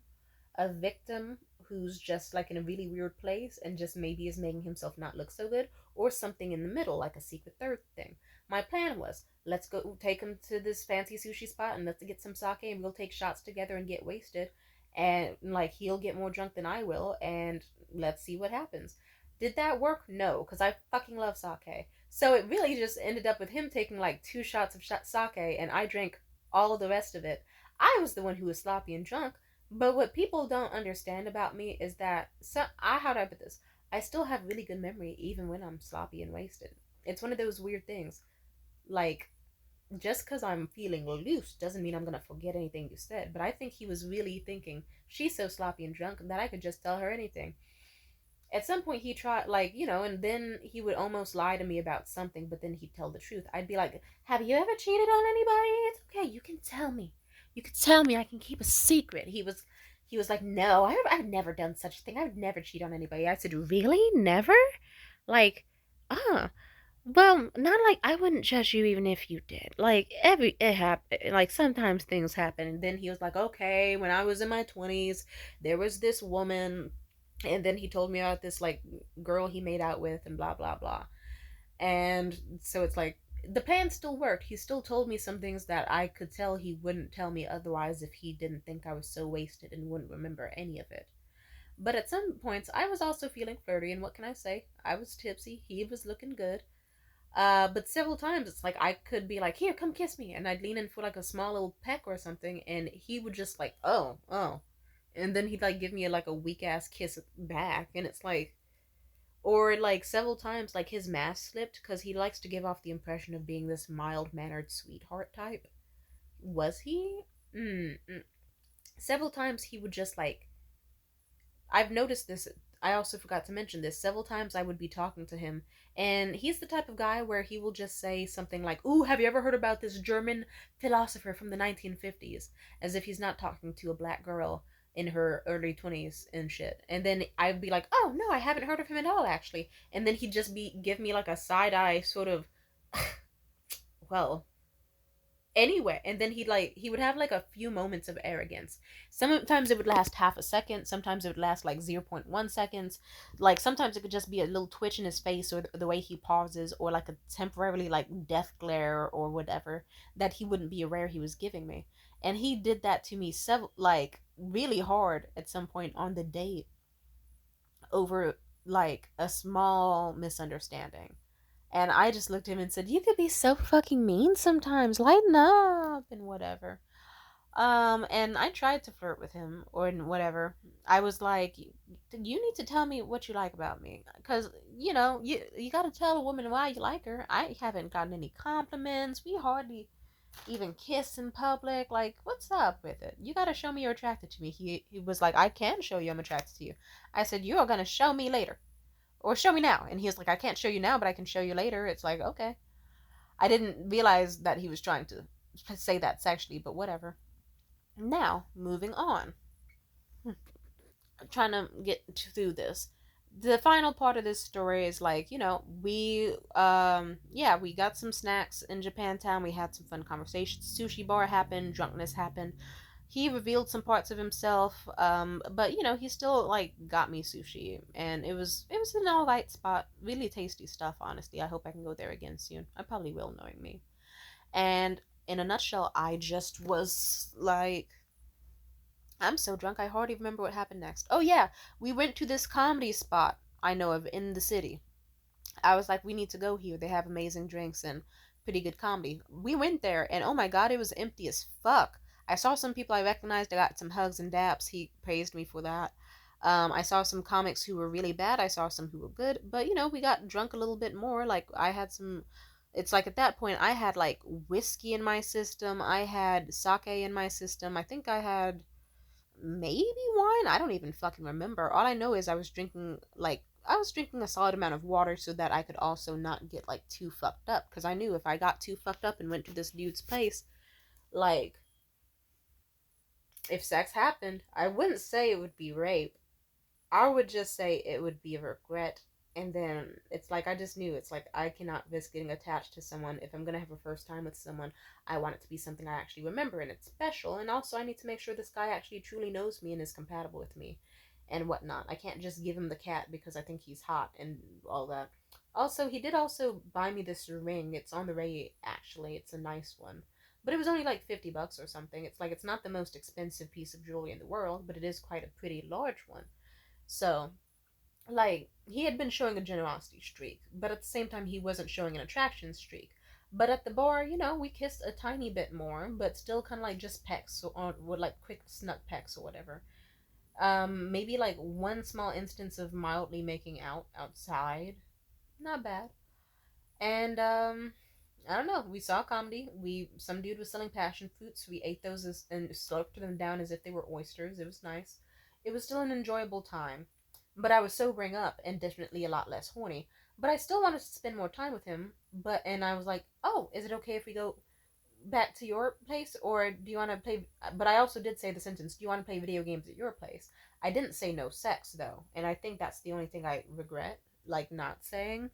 Speaker 1: a victim who's just like in a really weird place and just maybe is making himself not look so good, or something in the middle, like a secret third thing. My plan was, let's go take him to this fancy sushi spot and let's get some sake and we'll take shots together and get wasted. and like he'll get more drunk than I will, and let's see what happens. Did that work? No, because I fucking love sake. So it really just ended up with him taking like two shots of sake, and I drank all of the rest of it. I was the one who was sloppy and drunk. But what people don't understand about me is that, so I how do I put this? I still have really good memory even when I'm sloppy and wasted. It's one of those weird things. Like, just because I'm feeling loose doesn't mean I'm gonna forget anything you said. But I think he was really thinking, she's so sloppy and drunk that I could just tell her anything. At some point, he tried, like, and then he would almost lie to me about something, but then he'd tell the truth. I'd be like, have you ever cheated on anybody? It's okay. You can tell me. You can tell me. I can keep a secret. He was like, no, I've never done such a thing. I would never cheat on anybody. I said, really? Never? Like, uh, well, not like I wouldn't judge you even if you did. Like it happen. Like sometimes things happen, and then he was like, "Okay, when I was in my 20s, there was this woman," and then he told me about this like girl he made out with, and blah blah blah. And so it's like the plan still worked. He still told me some things that I could tell he wouldn't tell me otherwise if he didn't think I was so wasted and wouldn't remember any of it. But at some points, I was also feeling flirty, and what can I say? I was tipsy. He was looking good. But several times it's like I could be like, "Here, come kiss me," and I'd lean in for like a small little peck or something, and he would just like, "Oh, oh," and then he'd like give me like a weak ass kiss back, and it's like, or like several times like his mask slipped because he likes to give off the impression of being this mild mannered sweetheart type. Was he? Mm-mm. Several times he would just like I've noticed this. I also forgot to mention this. Several times I would be talking to him, and he's the type of guy where he will just say something like, "Ooh, have you ever heard about this German philosopher from the 1950s?" As if he's not talking to a black girl in her early 20s and shit. And then I'd be like, "Oh, no, I haven't heard of him at all, actually." And then he'd just be give me like a side eye sort of, well, anyway, and then he would have like a few moments of arrogance. Sometimes it would last half a second, sometimes it would last like zero point 0.1 seconds, like sometimes it could just be a little twitch in his face, or the way he pauses, or like a temporarily like death glare or whatever that he wouldn't be aware he was giving me. And he did that to me several, like really hard at some point on the date, over like a small misunderstanding. And I just looked at him and said, "You could be so fucking mean sometimes. Lighten up and whatever." And I tried to flirt with him or whatever. I was like, "You need to tell me what you like about me, because you got to tell a woman why you like her. I haven't gotten any compliments. We hardly even kiss in public. Like, what's up with it? You got to show me you're attracted to me." He was like, "I can show you I'm attracted to you." I said, "You are gonna show me later." Or show me now. And he was like, "I can't show you now, but I can show you later." It's like, okay. I didn't realize that he was trying to say that sexually, but whatever. Now, moving on. I'm trying to get through this. The final part of this story is like, we got some snacks in Japantown. We had some fun conversations. Sushi bar happened, drunkenness happened. He revealed some parts of himself, but he still like got me sushi, and it was an all right spot. Really tasty stuff, honestly. I hope I can go there again soon. I probably will, knowing me. And in a nutshell, I just was like, I'm so drunk I hardly remember what happened next. Oh yeah, we went to this comedy spot I know of in the city. I was like, we need to go here. They have amazing drinks and pretty good comedy. We went there, and oh my god, it was empty as fuck. I saw some people I recognized. I got some hugs and daps. He praised me for that. I saw some comics who were really bad. I saw some who were good. But, we got drunk a little bit more. Like, I had some. It's like at that point, I had like whiskey in my system. I had sake in my system. I think I had maybe wine. I don't even fucking remember. All I know is I was drinking a solid amount of water so that I could also not get like too fucked up, because I knew if I got too fucked up and went to this dude's place, like if sex happened, I wouldn't say it would be rape. I would just say it would be a regret. And then it's like I just knew, it's like I cannot risk getting attached to someone. If I'm gonna have a first time with someone, I want it to be something I actually remember and it's special. And also, I need to make sure this guy actually truly knows me and is compatible with me and whatnot. I can't just give him the cat because I think he's hot and all that. Also, he did also buy me this ring. It's on the way, actually. It's a nice one. But it was only like $50 or something. It's like it's not the most expensive piece of jewelry in the world, but it is quite a pretty large one. So, like, he had been showing a generosity streak, but at the same time, he wasn't showing an attraction streak. But at the bar, we kissed a tiny bit more, but still kind of like just pecks, so on, with like quick snuck pecks or whatever. Maybe like one small instance of mildly making out outside. Not bad. And I don't know. We saw comedy. Some dude was selling passion fruits. We ate those and slurped them down as if they were oysters. It was nice. It was still an enjoyable time, but I was sobering up and definitely a lot less horny. But I still wanted to spend more time with him. And I was like, oh, is it okay if we go back to your place, or do you want to play? But I also did say the sentence, do you want to play video games at your place? I didn't say no sex though, and I think that's the only thing I regret, like not saying.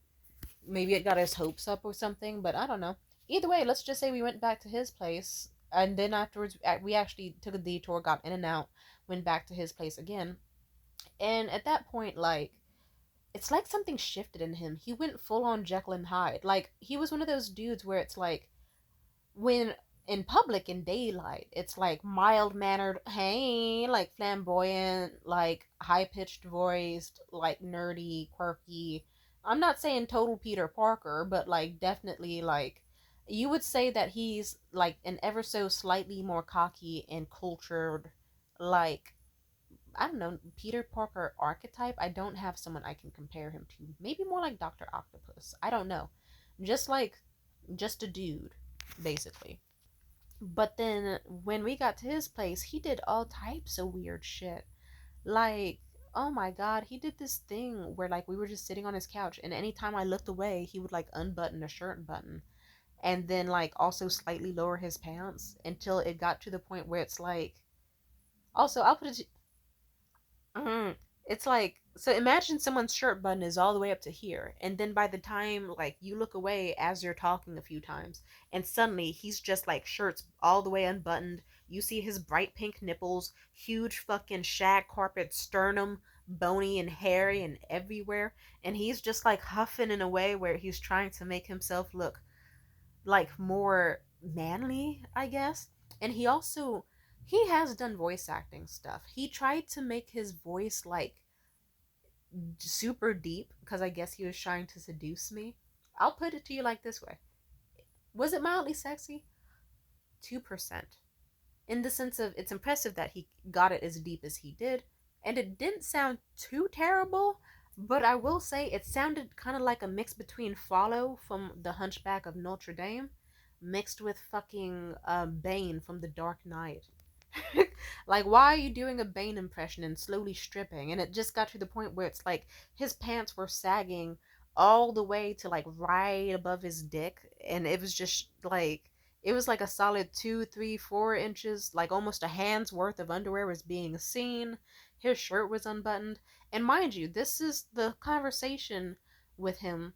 Speaker 1: Maybe it got his hopes up or something, but I don't know. Either way, let's just say we went back to his place, and then afterwards we actually took a detour, got in and out, went back to his place again. And at that point, like, it's like something shifted in him. He went full on Jekyll and Hyde. Like, he was one of those dudes where it's like, when in public in daylight, it's like mild mannered, hey, like flamboyant, like high pitched voiced, like nerdy, quirky. I'm not saying total Peter Parker, but like definitely like you would say that he's like an ever so slightly more cocky and cultured, like, I don't know, Peter Parker archetype. I don't have someone I can compare him to. Maybe more like Dr. Octopus. I don't know. Just like, just a dude, basically. But then when we got to his place, he did all types of weird shit. Like, oh my god, he did this thing where like we were just sitting on his couch, and anytime I looked away, he would like unbutton a shirt button and then like also slightly lower his pants until it got to the point where it's like, also I'll put it. Mm. It's like, so imagine someone's shirt button is all the way up to here, and then by the time like you look away as you're talking a few times, and suddenly he's just like shirts all the way unbuttoned. You see his bright pink nipples, huge fucking shag carpet sternum, bony and hairy and everywhere, and he's just like huffing in a way where he's trying to make himself look like more manly, I guess. And he has done voice acting stuff. He tried to make his voice like super deep because I guess he was trying to seduce me. I'll put it to you like this way. Was it mildly sexy? 2%. In the sense of it's impressive that he got it as deep as he did, and it didn't sound too terrible, but I will say it sounded kind of like a mix between Follow from The Hunchback of Notre Dame mixed with fucking Bane from The Dark Knight. Like, why are you doing a Bane impression and slowly stripping? And it just got to the point where it's like his pants were sagging all the way to like right above his dick, and it was just like it was like a solid 2, 3, 4 inches, like almost a hand's worth of underwear was being seen. His shirt was unbuttoned, and mind you, this is the conversation with him.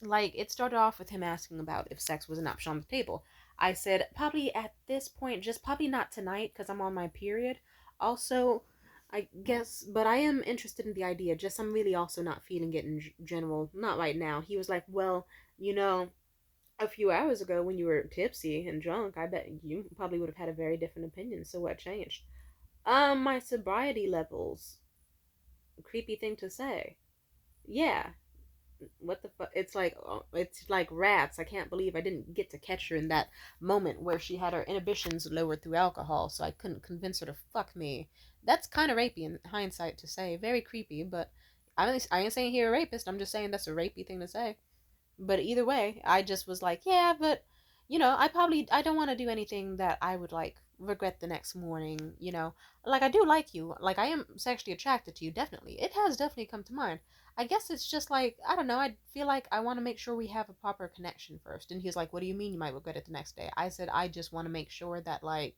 Speaker 1: Like, it started off with him asking about if sex was an option on the table. I said, probably at this point, just probably not tonight because I'm on my period. Also, I guess, but I am interested in the idea, just I'm really also not feeling it in general. Not right now. He was like, well, you know, a few hours ago when you were tipsy and drunk, I bet you probably would have had a very different opinion. So what changed? My sobriety levels. Creepy thing to say. Yeah, what the fuck? It's like rats. I can't believe I didn't get to catch her in that moment where she had her inhibitions lowered through alcohol, so I couldn't convince her to fuck me. That's kind of rapey in hindsight to say. Very creepy, but I ain't saying he a rapist. I'm just saying that's a rapey thing to say. But either way, I just was like, yeah, but I don't want to do anything that I would like regret the next morning. Like, I do like you. Like, I am sexually attracted to you, definitely. It has definitely come to mind. I guess it's just like, I don't know, I feel like I want to make sure we have a proper connection first. And he was like, what do you mean you might regret it the next day? I said, I just want to make sure that, like,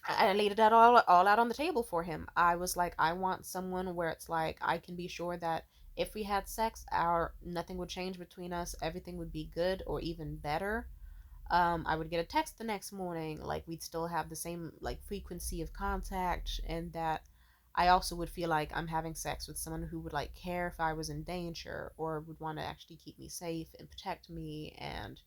Speaker 1: I laid it all out on the table for him. I was like, I want someone where it's like I can be sure that if we had sex, our nothing would change between us. Everything would be good or even better. I would get a text the next morning, like we'd still have the same like frequency of contact, and that I also would feel like I'm having sex with someone who would like care if I was in danger or would want to actually keep me safe and protect me and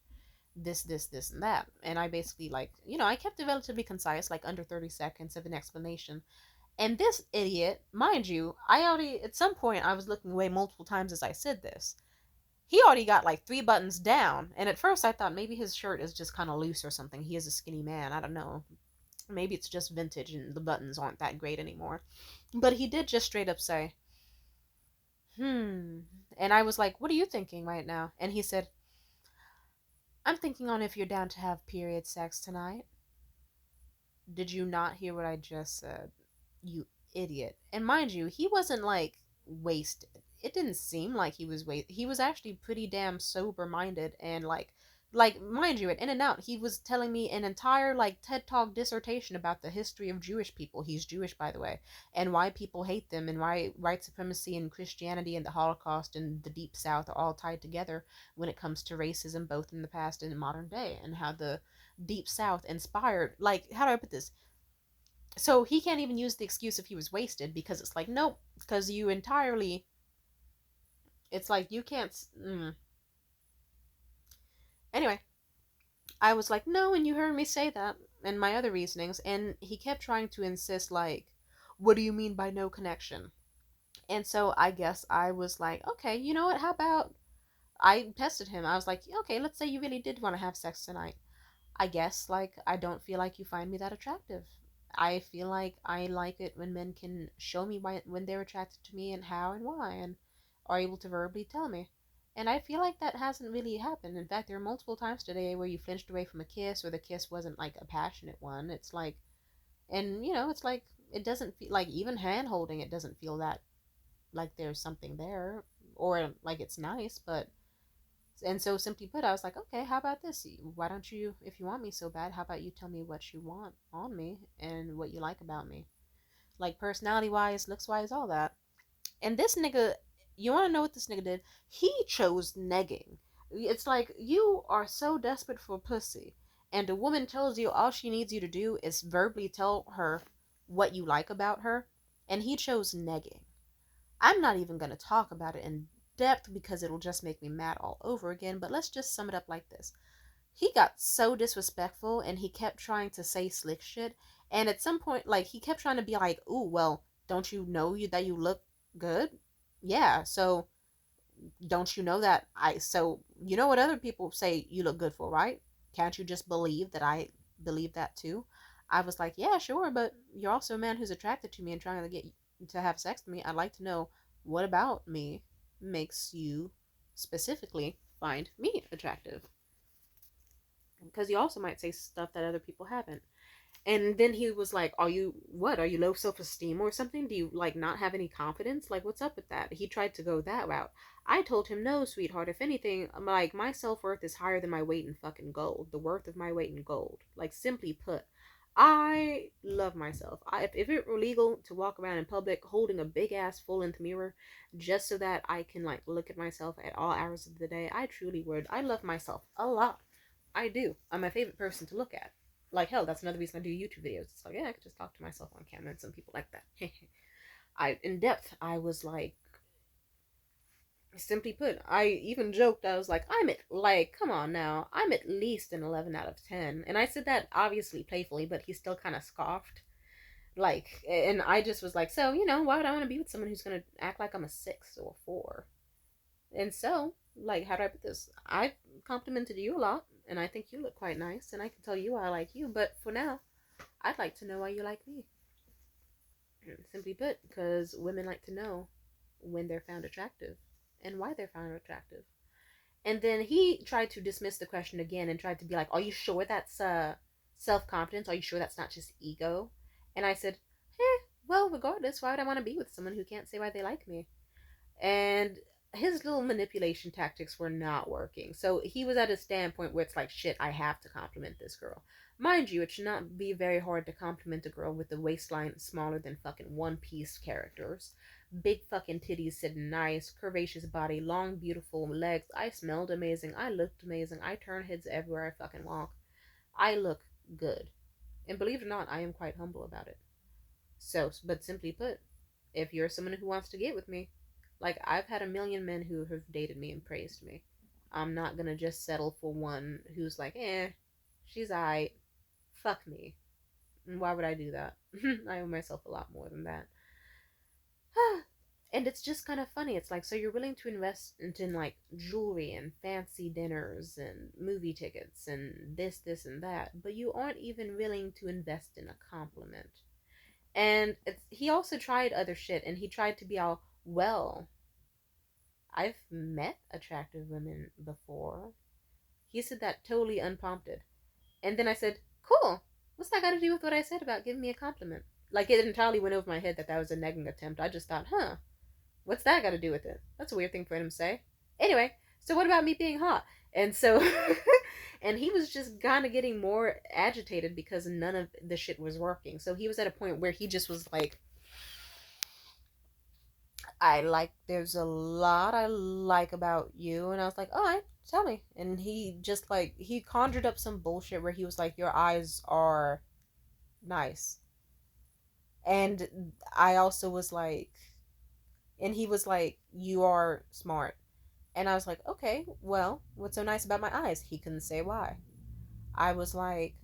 Speaker 1: this, and that. And I basically, like, I kept it relatively concise, like under 30 seconds of an explanation. And this idiot, mind you, I already, at some point, I was looking away multiple times as I said this. He already got like 3 buttons down. And at first I thought maybe his shirt is just kind of loose or something. He is a skinny man. I don't know. Maybe it's just vintage and the buttons aren't that great anymore. But he did just straight up say, And I was like, what are you thinking right now? And he said, I'm thinking on if you're down to have period sex tonight. Did you not hear what I just said? You idiot. And mind you, he wasn't like wasted. It didn't seem like he was wasted. He was actually pretty damn sober minded and like mind you, at In and Out, he was telling me an entire like TED Talk dissertation about the history of Jewish people. He's Jewish, by the way, and why people hate them, and why white supremacy and Christianity and the Holocaust and the Deep South are all tied together when it comes to racism, both in the past and in modern day, and how the Deep South inspired, like, how do I put this? So he can't even use the excuse if he was wasted, because it's like, nope, because you entirely, it's like you can't. Anyway, I was like, no, and you heard me say that, and my other reasonings, and he kept trying to insist, like, what do you mean by no connection? And so I guess I was like, okay, you know what? How about I tested him? I was like, okay, let's say you really did want to have sex tonight. I guess, like, I don't feel like you find me that attractive. I feel like I like it when men can show me why, when they're attracted to me and how and why, and are able to verbally tell me. And I feel like that hasn't really happened. In fact, there are multiple times today where you flinched away from a kiss, or the kiss wasn't like a passionate one. It's like, and it's like, it doesn't feel like, even hand holding, it doesn't feel that like there's something there, or like it's nice, but and so simply put, I was like, okay, how about this? Why don't you, if you want me so bad, how about you tell me what you want on me and what you like about me? Like personality wise, looks wise, all that. And this nigga, you want to know what this nigga did? He chose negging. It's like, you are so desperate for pussy, and a woman tells you all she needs you to do is verbally tell her what you like about her, and he chose negging. I'm not even going to talk about it in depth because it'll just make me mad all over again, but let's just sum it up like this. He got so disrespectful, and he kept trying to say slick shit, and at some point, like, he kept trying to be like, ooh, well, don't you know that you look good? Yeah, so don't you know that so you know what other people say you look good for, right? Can't you just believe that I believe that too? I was like, yeah, sure, but you're also a man who's attracted to me and trying to get to have sex with me. I'd like to know what about me makes you specifically find me attractive, because you also might say stuff that other people haven't. And then he was like, are you, what, are you low self-esteem or something? Do you, like, not have any confidence? Like, what's up with that? He tried to go that route. I told him, no, sweetheart, if anything, like, my self-worth is higher than my weight in fucking gold. The worth of my weight in gold. Like, simply put, I love myself. If it were legal to walk around in public holding a big-ass full-length mirror just so that I can, like, look at myself at all hours of the day, I truly would. I love myself a lot. I do. I'm my favorite person to look at. Like, hell, that's another reason I do YouTube videos. It's like, yeah, I could just talk to myself on camera, and some people like that. In depth, I was like, simply put, I even joked, I was like, come on now, I'm at least an 11 out of 10. And I said that obviously playfully, but he still kind of scoffed. Like, and I just was like, so, why would I want to be with someone who's going to act like I'm a 6 or a 4? And so, like, how do I put this? I've complimented you a lot, and I think you look quite nice, and I can tell you I like you, but for now, I'd like to know why you like me. Simply put, because women like to know when they're found attractive and why they're found attractive. And then he tried to dismiss the question again and tried to be like, are you sure that's self-confidence? Are you sure that's not just ego? And I said, well, regardless, why would I want to be with someone who can't say why they like me? And his little manipulation tactics were not working. So he was at a standpoint where it's like, shit, I have to compliment this girl. Mind you, it should not be very hard to compliment a girl with a waistline smaller than fucking One Piece characters. Big fucking titties sitting nice, curvaceous body, long beautiful legs. I smelled amazing. I looked amazing. I turn heads everywhere I fucking walk. I look good. And believe it or not, I am quite humble about it. So, but simply put, if you're someone who wants to get with me, like, I've had a million men who have dated me and praised me. I'm not gonna just settle for one who's like, she's alright. Fuck me. Why would I do that? I owe myself a lot more than that. And it's just kind of funny. It's like, so you're willing to invest into like jewelry and fancy dinners and movie tickets and this, and that, but you aren't even willing to invest in a compliment. And he also tried other shit, and he tried to be all, well, I've met attractive women before. He said that totally unprompted. And then I said, cool. What's that got to do with what I said about giving me a compliment? Like, it entirely went over my head that that was a negging attempt. I just thought, what's that got to do with it? That's a weird thing for him to say. Anyway, so what about me being hot? And so, and he was just kind of getting more agitated because none of the shit was working. So he was at a point where he just was like, there's a lot I like about you. And I was like, all right, tell me. And he just like, he conjured up some bullshit where he was like, your eyes are nice. And I also was like, and he was like, you are smart. And I was like, okay, well, what's so nice about my eyes? He couldn't say why. I was like,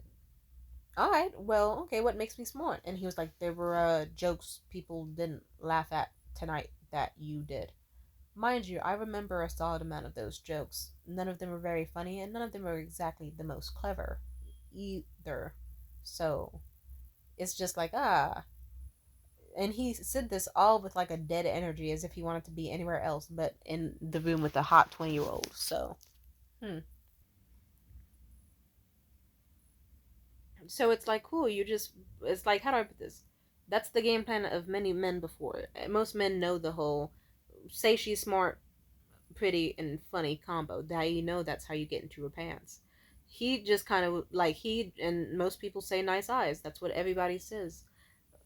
Speaker 1: all right, well, okay, what makes me smart? And he was like, there were jokes people didn't laugh at tonight that you did. Mind you, I remember a solid amount of those jokes. None of them were very funny, and none of them were exactly the most clever either. So it's just like, And he said this all with like a dead energy as if he wanted to be anywhere else but in the room with a hot 20-year-old. So, hmm. So it's like, cool, it's like, how do I put this? That's the game plan of many men before. Most men know the whole say she's smart, pretty, and funny combo. That you know that's how you get into her pants. He just kind of like, and most people say nice eyes. That's what everybody says.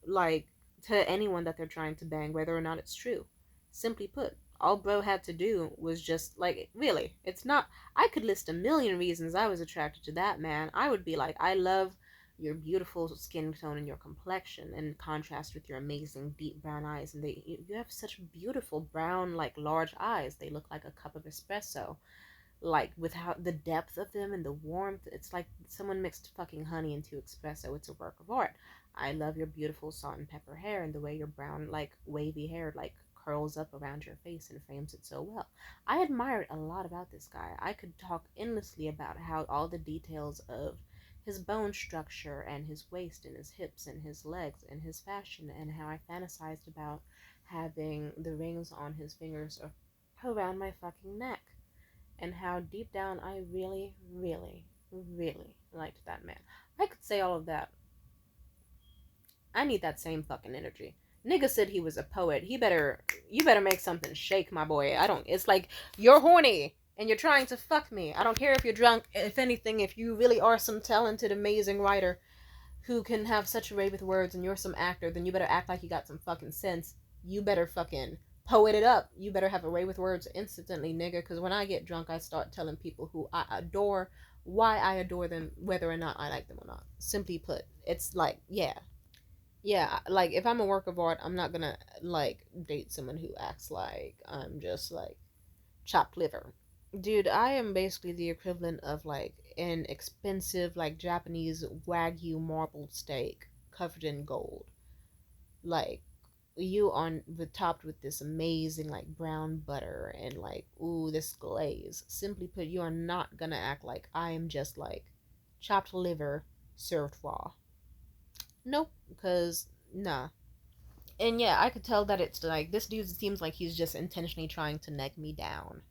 Speaker 1: Like, to anyone that they're trying to bang, whether or not it's true. Simply put, all bro had to do was just like, really, it's not. I could list a million reasons I was attracted to that man. I would be like, I love your beautiful skin tone and your complexion in contrast with your amazing deep brown eyes, and you have such beautiful brown, like, large eyes. They look like a cup of espresso, like, with how the depth of them and the warmth. It's like someone mixed fucking honey into espresso. It's a work of art. I love your beautiful salt and pepper hair and the way your brown, like, wavy hair, like, curls up around your face and frames it so well. I admired a lot about this guy. I could talk endlessly about how all the details of his bone structure and his waist and his hips and his legs and his fashion, and how I fantasized about having the rings on his fingers around my fucking neck, and how deep down I really, really, really liked that man. I could say all of that. I need that same fucking energy. Nigga said he was a poet. You better make something shake, my boy. I don't, it's like, you're horny and you're trying to fuck me. I don't care if you're drunk. If anything, if you really are some talented, amazing writer who can have such a way with words, and you're some actor, then you better act like you got some fucking sense. You better fucking poet it up. You better have a way with words instantly, nigga. Because when I get drunk, I start telling people who I adore why I adore them, whether or not I like them or not. Simply put, it's like, yeah. Yeah, like, if I'm a work of art, I'm not gonna, like, date someone who acts like I'm just, like, chopped liver. Dude, I am basically the equivalent of like an expensive like Japanese wagyu marbled steak covered in gold. Like, you on the topped with this amazing like brown butter and like, ooh, this glaze. Simply put, you are not gonna act like I am just like chopped liver served raw. Nope, because nah. And yeah, I could tell that it's like this dude seems like he's just intentionally trying to neck me down,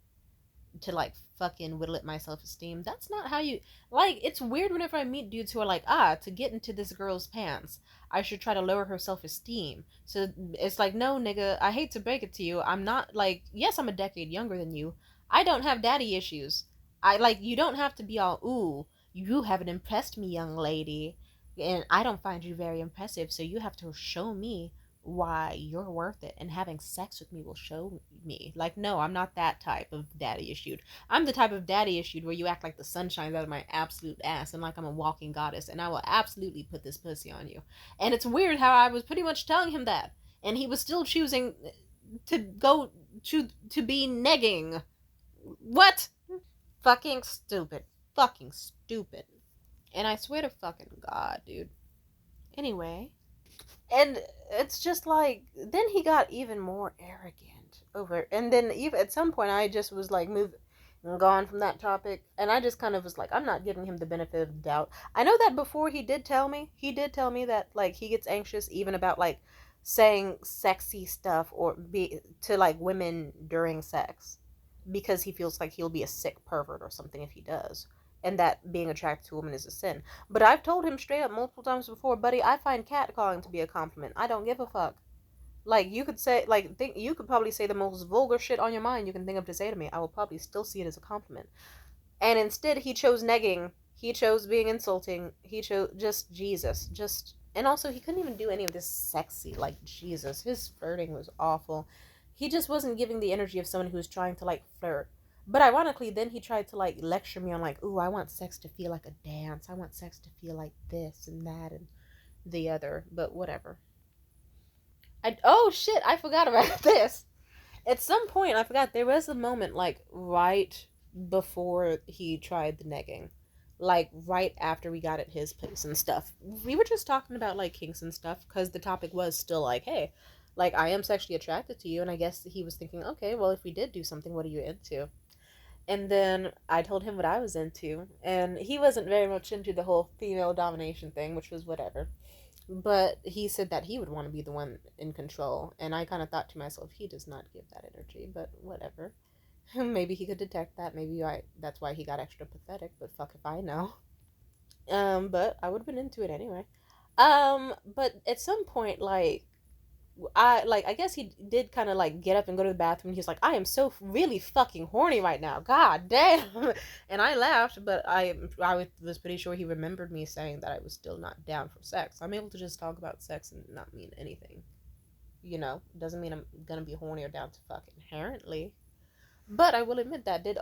Speaker 1: to like fucking whittle at my self esteem. That's not how you, like, it's weird whenever I meet dudes who are like, to get into this girl's pants, I should try to lower her self esteem. So it's like, no, nigga, I hate to break it to you. I'm not like, yes, I'm a decade younger than you. I don't have daddy issues. I like, you don't have to be all, ooh, you haven't impressed me, young lady. And I don't find you very impressive, so you have to show me why you're worth it, and having sex with me will show me. Like, no, I'm not that type of daddy issued. I'm the type of daddy issued where you act like the sun shines out of my absolute ass and like I'm a walking goddess, and I will absolutely put this pussy on you. And it's weird how I was pretty much telling him that, and he was still choosing to go to be negging. What? fucking stupid. Fucking stupid. And I swear to fucking God, dude. Anyway. And it's just like, then he got even more arrogant over, and then even at some point I just was like, moved and gone from that topic, and I just kind of was like, I'm not giving him the benefit of the doubt. I know that before he did tell me that like he gets anxious even about like saying sexy stuff or be to like women during sex because he feels like he'll be a sick pervert or something if he does, and that being attracted to a woman is a sin. But I've told him straight up multiple times before, buddy, I find catcalling to be a compliment. I don't give a fuck. Like, you could say, like, you could probably say the most vulgar shit on your mind you can think of to say to me. I will probably still see it as a compliment. And instead, he chose negging. He chose being insulting. He chose just Jesus. And also, he couldn't even do any of this sexy, like, Jesus. His flirting was awful. He just wasn't giving the energy of someone who was trying to, like, flirt. But ironically, then he tried to, like, lecture me on, like, ooh, I want sex to feel like a dance. I want sex to feel like this and that and the other. But whatever. Oh, shit, I forgot about this. At some point, I forgot, there was a moment, like, right before he tried the negging. Like, right after we got at his place and stuff. We were just talking about, like, kinks and stuff, because the topic was still, like, hey, like, I am sexually attracted to you, and I guess he was thinking, okay, well, if we did do something, what are you into? And then I told him what I was into, and he wasn't very much into the whole female domination thing, which was whatever. But he said that he would want to be the one in control, and I kind of thought to myself, he does not give that energy, but whatever. Maybe he could detect that. That's why he got extra pathetic. But fuck if I know. But I would have been into it anyway. But at some point, I guess he did kind of like get up and go to the bathroom. And he was like, I am so really fucking horny right now. God damn. And I laughed, but I was pretty sure he remembered me saying that I was still not down for sex. I'm able to just talk about sex and not mean anything. You know, doesn't mean I'm gonna be horny or down to fuck inherently. But I will admit that it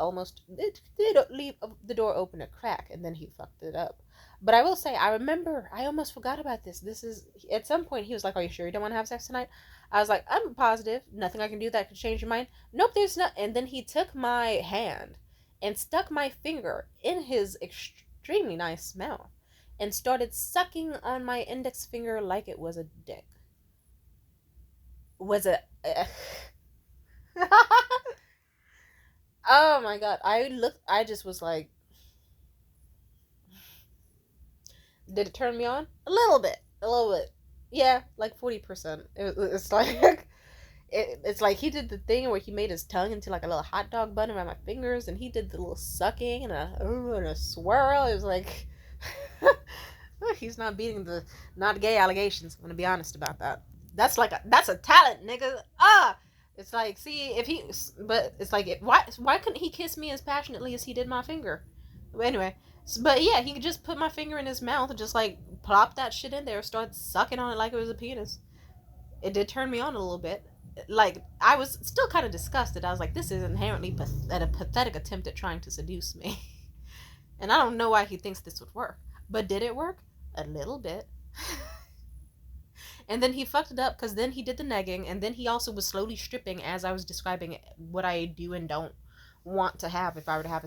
Speaker 1: did leave the door open a crack, and then he fucked it up. But I will say, I remember, I almost forgot about this. This is, at some point, he was like, are you sure you don't want to have sex tonight? I was like, I'm positive. Nothing I can do that could change your mind. Nope, there's not. And then he took my hand and stuck my finger in his extremely nice mouth and started sucking on my index finger like it was a dick. Was it? Oh my god. I just was like, did it turn me on? A little bit. A little bit. Yeah, like 40%. It's like, it's like he did the thing where he made his tongue into like a little hot dog bun around my fingers, and he did the little sucking and a swirl. It was like, he's not beating the not gay allegations. I'm gonna be honest about that. That's a talent, nigga. It's like, see, but it's like, why couldn't he kiss me as passionately as he did my finger? Anyway, but yeah, he could just put my finger in his mouth and just like plop that shit in there, start sucking on it like it was a penis. It did turn me on a little bit. Like, I was still kind of disgusted. I was like, this is inherently a pathetic attempt at trying to seduce me. And I don't know why he thinks this would work. But did it work? A little bit. And then he fucked it up because then he did the negging, and then he also was slowly stripping as I was describing what I do and don't want to have if I were to have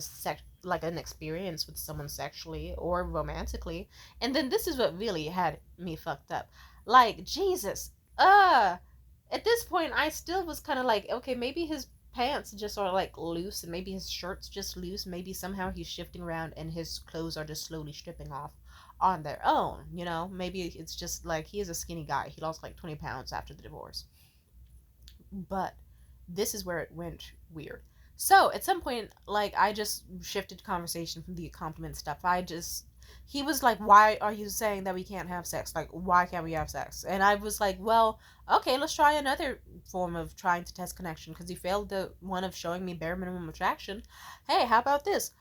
Speaker 1: an experience with someone sexually or romantically. And then this is what really had me fucked up. Like, Jesus, at this point I still was kind of like, okay, maybe his pants just are like loose, and maybe his shirt's just loose, maybe somehow he's shifting around and his clothes are just slowly stripping off on their own, you know. Maybe it's just like, he is a skinny guy, he lost like 20 pounds after the divorce. But this is where it went weird. So at some point, like, I just shifted conversation from the compliment stuff. He was like, why are you saying that we can't have sex? Like, why can't we have sex? And I was like, well, okay, let's try another form of trying to test connection, because he failed the one of showing me bare minimum attraction. Hey, how about this?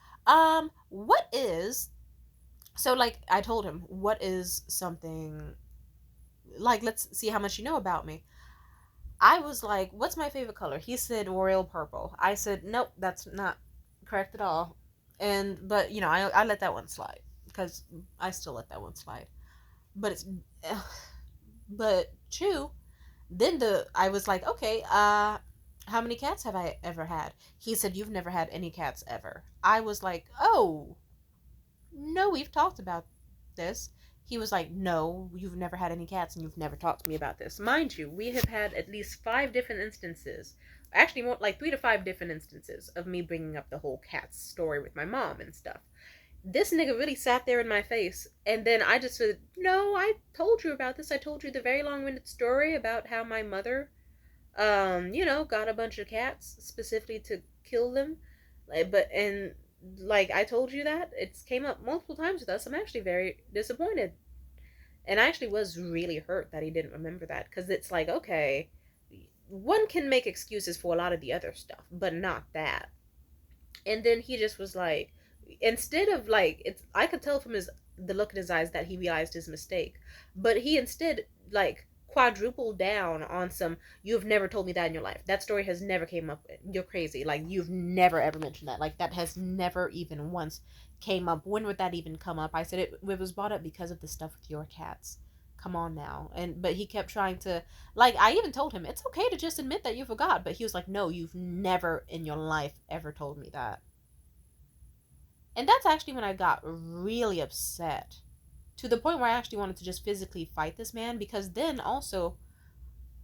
Speaker 1: What is, so like, I told him, what is something, like, let's see how much you know about me. I was like, what's my favorite color? He said royal purple. I said, nope, that's not correct at all. But, you know, I let that one slide, because I still let that one slide. But but two, then I was like, okay, How many cats have I ever had? He said, you've never had any cats ever. I was like, oh, no, we've talked about this. He was like, no, you've never had any cats and you've never talked to me about this. Mind you, we have had at least 5 different instances, actually more like 3 to 5 different instances of me bringing up the whole cat story with my mom and stuff. This nigga really sat there in my face, and then I just said, no, I told you about this. I told you the very long-winded story about how my mother got a bunch of cats specifically to kill them. And like I told you that it's came up multiple times with us. I'm actually very disappointed, and I actually was really hurt that he didn't remember that, because it's like, okay, one can make excuses for a lot of the other stuff, but not that. And then he just was like, instead of like, it's, I could tell from his the look in his eyes that he realized his mistake, but he instead like quadrupled down on some, you've never told me that in your life, that story has never came up, you're crazy, like you've never ever mentioned that, like that has never even once came up. When would that even come up? I said it was brought up because of the stuff with your cats. Come on now. And but he kept trying to, like, I even told him it's okay to just admit that you forgot, but he was like, no, you've never in your life ever told me that. And that's actually when I got really upset, to the point where I actually wanted to just physically fight this man, because then also,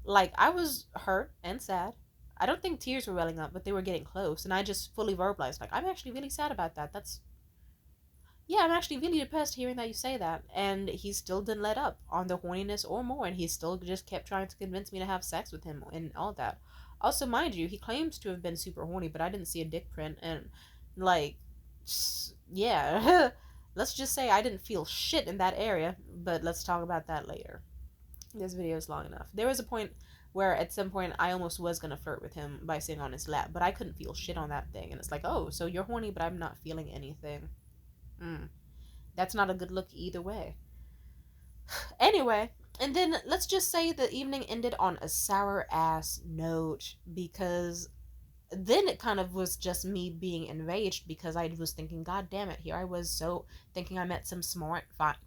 Speaker 1: like, I was hurt and sad. I don't think tears were welling up, but they were getting close, and I just fully verbalized, like, I'm actually really sad about that. That's, yeah, I'm actually really depressed hearing that you say that. And he still didn't let up on the horniness or more, and he still just kept trying to convince me to have sex with him and all that. Also, mind you, he claims to have been super horny, but I didn't see a dick print, and, like, yeah. Let's just say I didn't feel shit in that area, but let's talk about that later. This video is long enough. There was a point where at some point I almost was gonna flirt with him by sitting on his lap, but I couldn't feel shit on that thing, and it's like, oh, so you're horny, but I'm not feeling anything. Mm. That's not a good look either way. Anyway, and then let's just say the evening ended on a sour ass note, because then it kind of was just me being enraged, because I was thinking, God damn it, here I was so thinking I met some smart,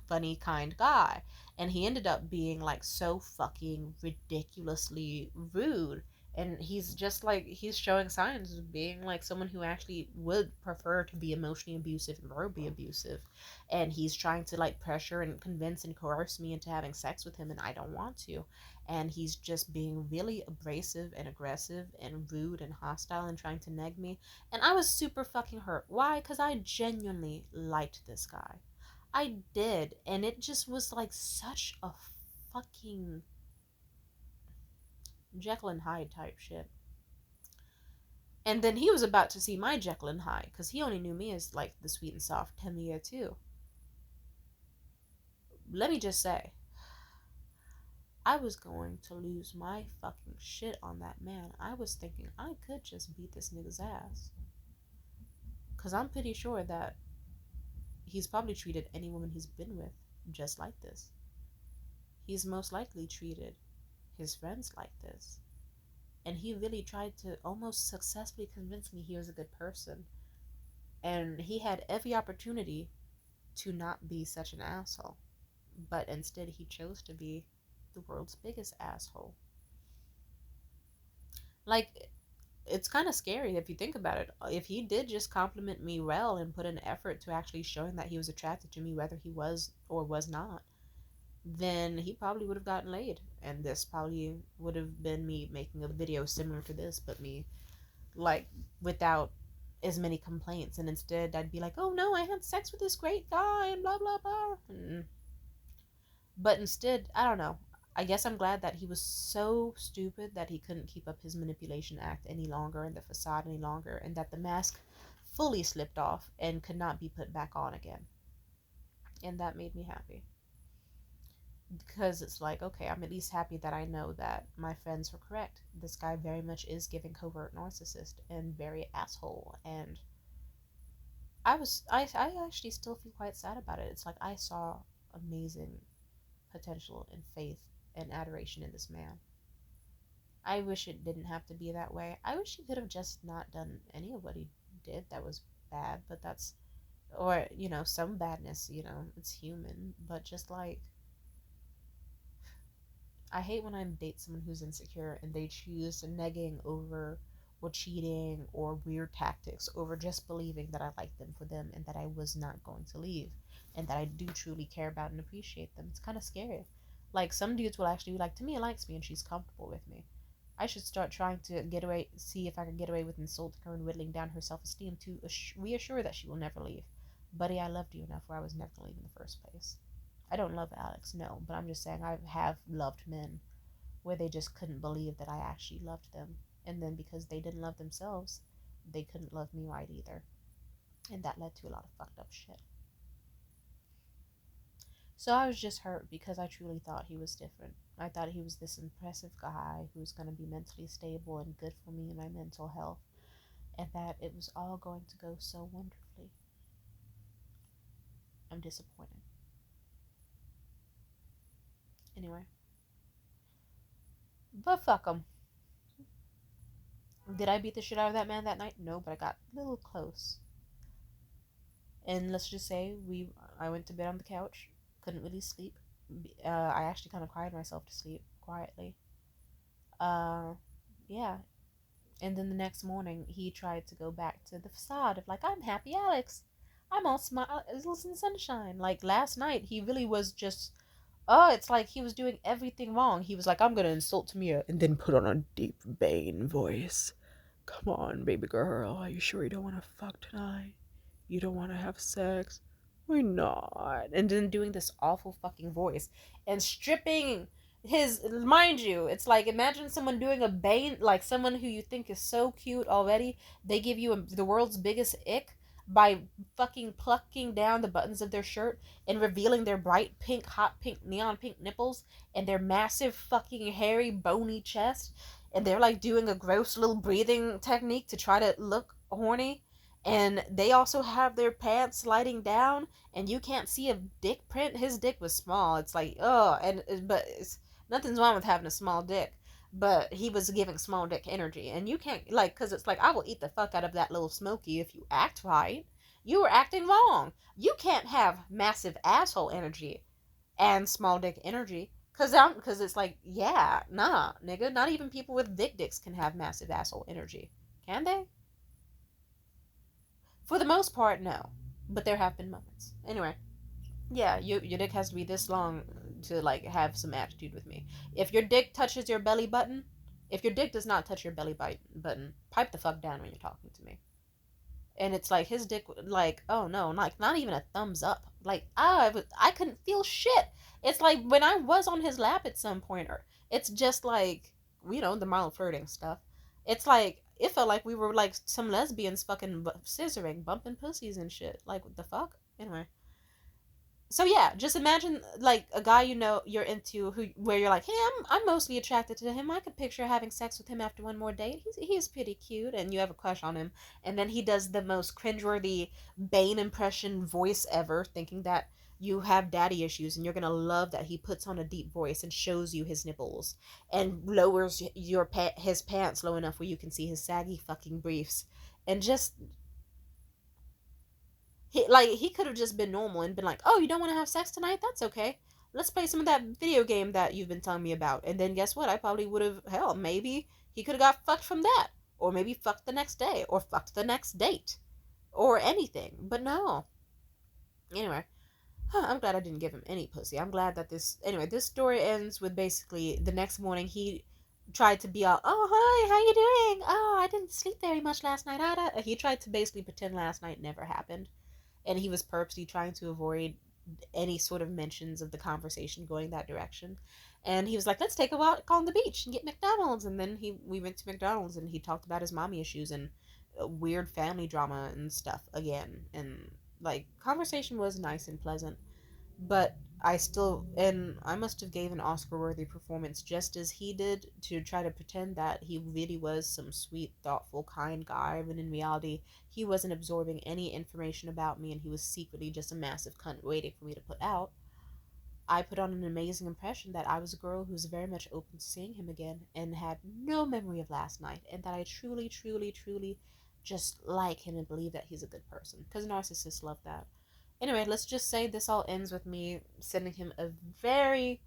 Speaker 1: funny, kind guy, and he ended up being like so fucking ridiculously rude. And he's just like, he's showing signs of being like someone who actually would prefer to be emotionally abusive and verbally abusive. And he's trying to like pressure and convince and coerce me into having sex with him, and I don't want to. And he's just being really abrasive and aggressive and rude and hostile and trying to neg me. And I was super fucking hurt. Why? Because I genuinely liked this guy. I did. And it just was like such a fucking Jekyll and Hyde type shit. And then he was about to see my Jekyll and Hyde, because he only knew me as like the sweet and soft Temia too. Let me just say, I was going to lose my fucking shit on that man. I was thinking I could just beat this nigga's ass. Because I'm pretty sure that he's probably treated any woman he's been with just like this. He's most likely treated his friends like this. And he really tried to almost successfully convince me he was a good person. And he had every opportunity to not be such an asshole. But instead, he chose to be the world's biggest asshole. Like, it's kind of scary if you think about it. If he did just compliment me well and put an effort to actually showing that he was attracted to me, whether he was or was not, then he probably would have gotten laid. And this probably would have been me making a video similar to this, but me, like, without as many complaints. And instead, I'd be like, oh no, I had sex with this great guy and blah, blah, blah. But instead, I don't know. I guess I'm glad that he was so stupid that he couldn't keep up his manipulation act any longer and the facade any longer, and that the mask fully slipped off and could not be put back on again. And that made me happy. Because it's like, okay, I'm at least happy that I know that my friends were correct. This guy very much is giving covert narcissist and very asshole. And I actually still feel quite sad about it. It's like I saw amazing potential and faith and adoration in this man. I wish it didn't have to be that way. I wish he could have just not done any of what he did that was bad, but that's, or, some badness, it's human, but just like, I hate when I date someone who's insecure and they choose negging over or cheating or weird tactics over just believing that I like them for them and that I was not going to leave and that I do truly care about and appreciate them. It's kind of scary. Like some dudes will actually be like, Tamia likes me and she's comfortable with me. I should start trying to get away, see if I can get away with insulting her and whittling down her self-esteem to reassure that she will never leave. Buddy, I loved you enough where I was never going to leave in the first place. I don't love Alex, no, but I'm just saying I have loved men where they just couldn't believe that I actually loved them. And then because they didn't love themselves, they couldn't love me right either. And that led to a lot of fucked up shit. So I was just hurt because I truly thought he was different. I thought he was this impressive guy who was going to be mentally stable and good for me and my mental health, and that it was all going to go so wonderfully. I'm disappointed. Anyway. But fuck him. Did I beat the shit out of that man that night? No, but I got a little close. And let's just say I went to bed on the couch, couldn't really sleep. I actually kind of cried myself to sleep quietly. Uh, yeah. And then the next morning, he tried to go back to the facade of like, I'm happy, Alex. I'm all smiles and sunshine. Like last night, he really was just. Oh, it's like he was doing everything wrong. He was like, I'm gonna insult Tamia, and then put on a deep Bane voice. Come on, baby girl. Are you sure you don't want to fuck tonight? You don't want to have sex? Why not? And then doing this awful fucking voice and stripping his, mind you, it's like imagine someone doing a Bane, like someone who you think is so cute already. They give you the world's biggest ick by fucking plucking down the buttons of their shirt and revealing their bright pink, hot pink, neon pink nipples and their massive fucking hairy, bony chest. And they're like doing a gross little breathing technique to try to look horny. And they also have their pants sliding down, and you can't see a dick print. His dick was small. It's like, oh, but nothing's wrong with having a small dick. But he was giving small dick energy, and you can't like, cause it's like I will eat the fuck out of that little Smoky if you act right. You were acting wrong. You can't have massive asshole energy and small dick energy. Cause it's like, yeah, nah, nigga. Not even people with dicks can have massive asshole energy, can they? For the most part, no. But there have been moments. Anyway, yeah, your dick has to be this long to like have some attitude with me. If your dick touches your belly button, if your dick does not touch your belly button, pipe the fuck down when you're talking to me. And it's like his dick, like, oh no, like not even a thumbs up. Like I couldn't feel shit. It's like when I was on his lap at some point, or it's just like the mild flirting stuff. It's like it felt like we were like some lesbians fucking scissoring, bumping pussies and shit. Like what the fuck? Anyway, so yeah, just imagine like a guy you're into who where you're like, hey, I'm mostly attracted to him. I could picture having sex with him after one more date. He's pretty cute, and you have a crush on him. And then he does the most cringeworthy Bane impression voice ever, thinking that you have daddy issues, and you're gonna love that he puts on a deep voice and shows you his nipples and lowers his pants low enough where you can see his saggy fucking briefs, and just he could have just been normal and been like, "Oh, you don't want to have sex tonight? That's okay. Let's play some of that video game that you've been telling me about." And then guess what? I probably would have maybe he could have got fucked from that, or maybe fucked the next day, or fucked the next date, or anything. But no. Anyway, I'm glad I didn't give him any pussy. I'm glad that this story ends with basically the next morning he tried to be all, "Oh, hi, how you doing? Oh, I didn't sleep very much last night." He tried to basically pretend last night never happened, and he was purposely trying to avoid any sort of mentions of the conversation going that direction. And he was like, "Let's take a walk on the beach and get McDonald's." And then we went to McDonald's, and he talked about his mommy issues and weird family drama and stuff again. And like conversation was nice and pleasant, but I must have gave an Oscar worthy performance just as he did to try to pretend that he really was some sweet, thoughtful, kind guy, when in reality he wasn't absorbing any information about me and he was secretly just a massive cunt waiting for me to put out. I put on an amazing impression that I was a girl who was very much open to seeing him again and had no memory of last night, and that I truly, truly, truly just like him and believe that he's a good person, because narcissists love that. Anyway, let's just say this all ends with me sending him a very,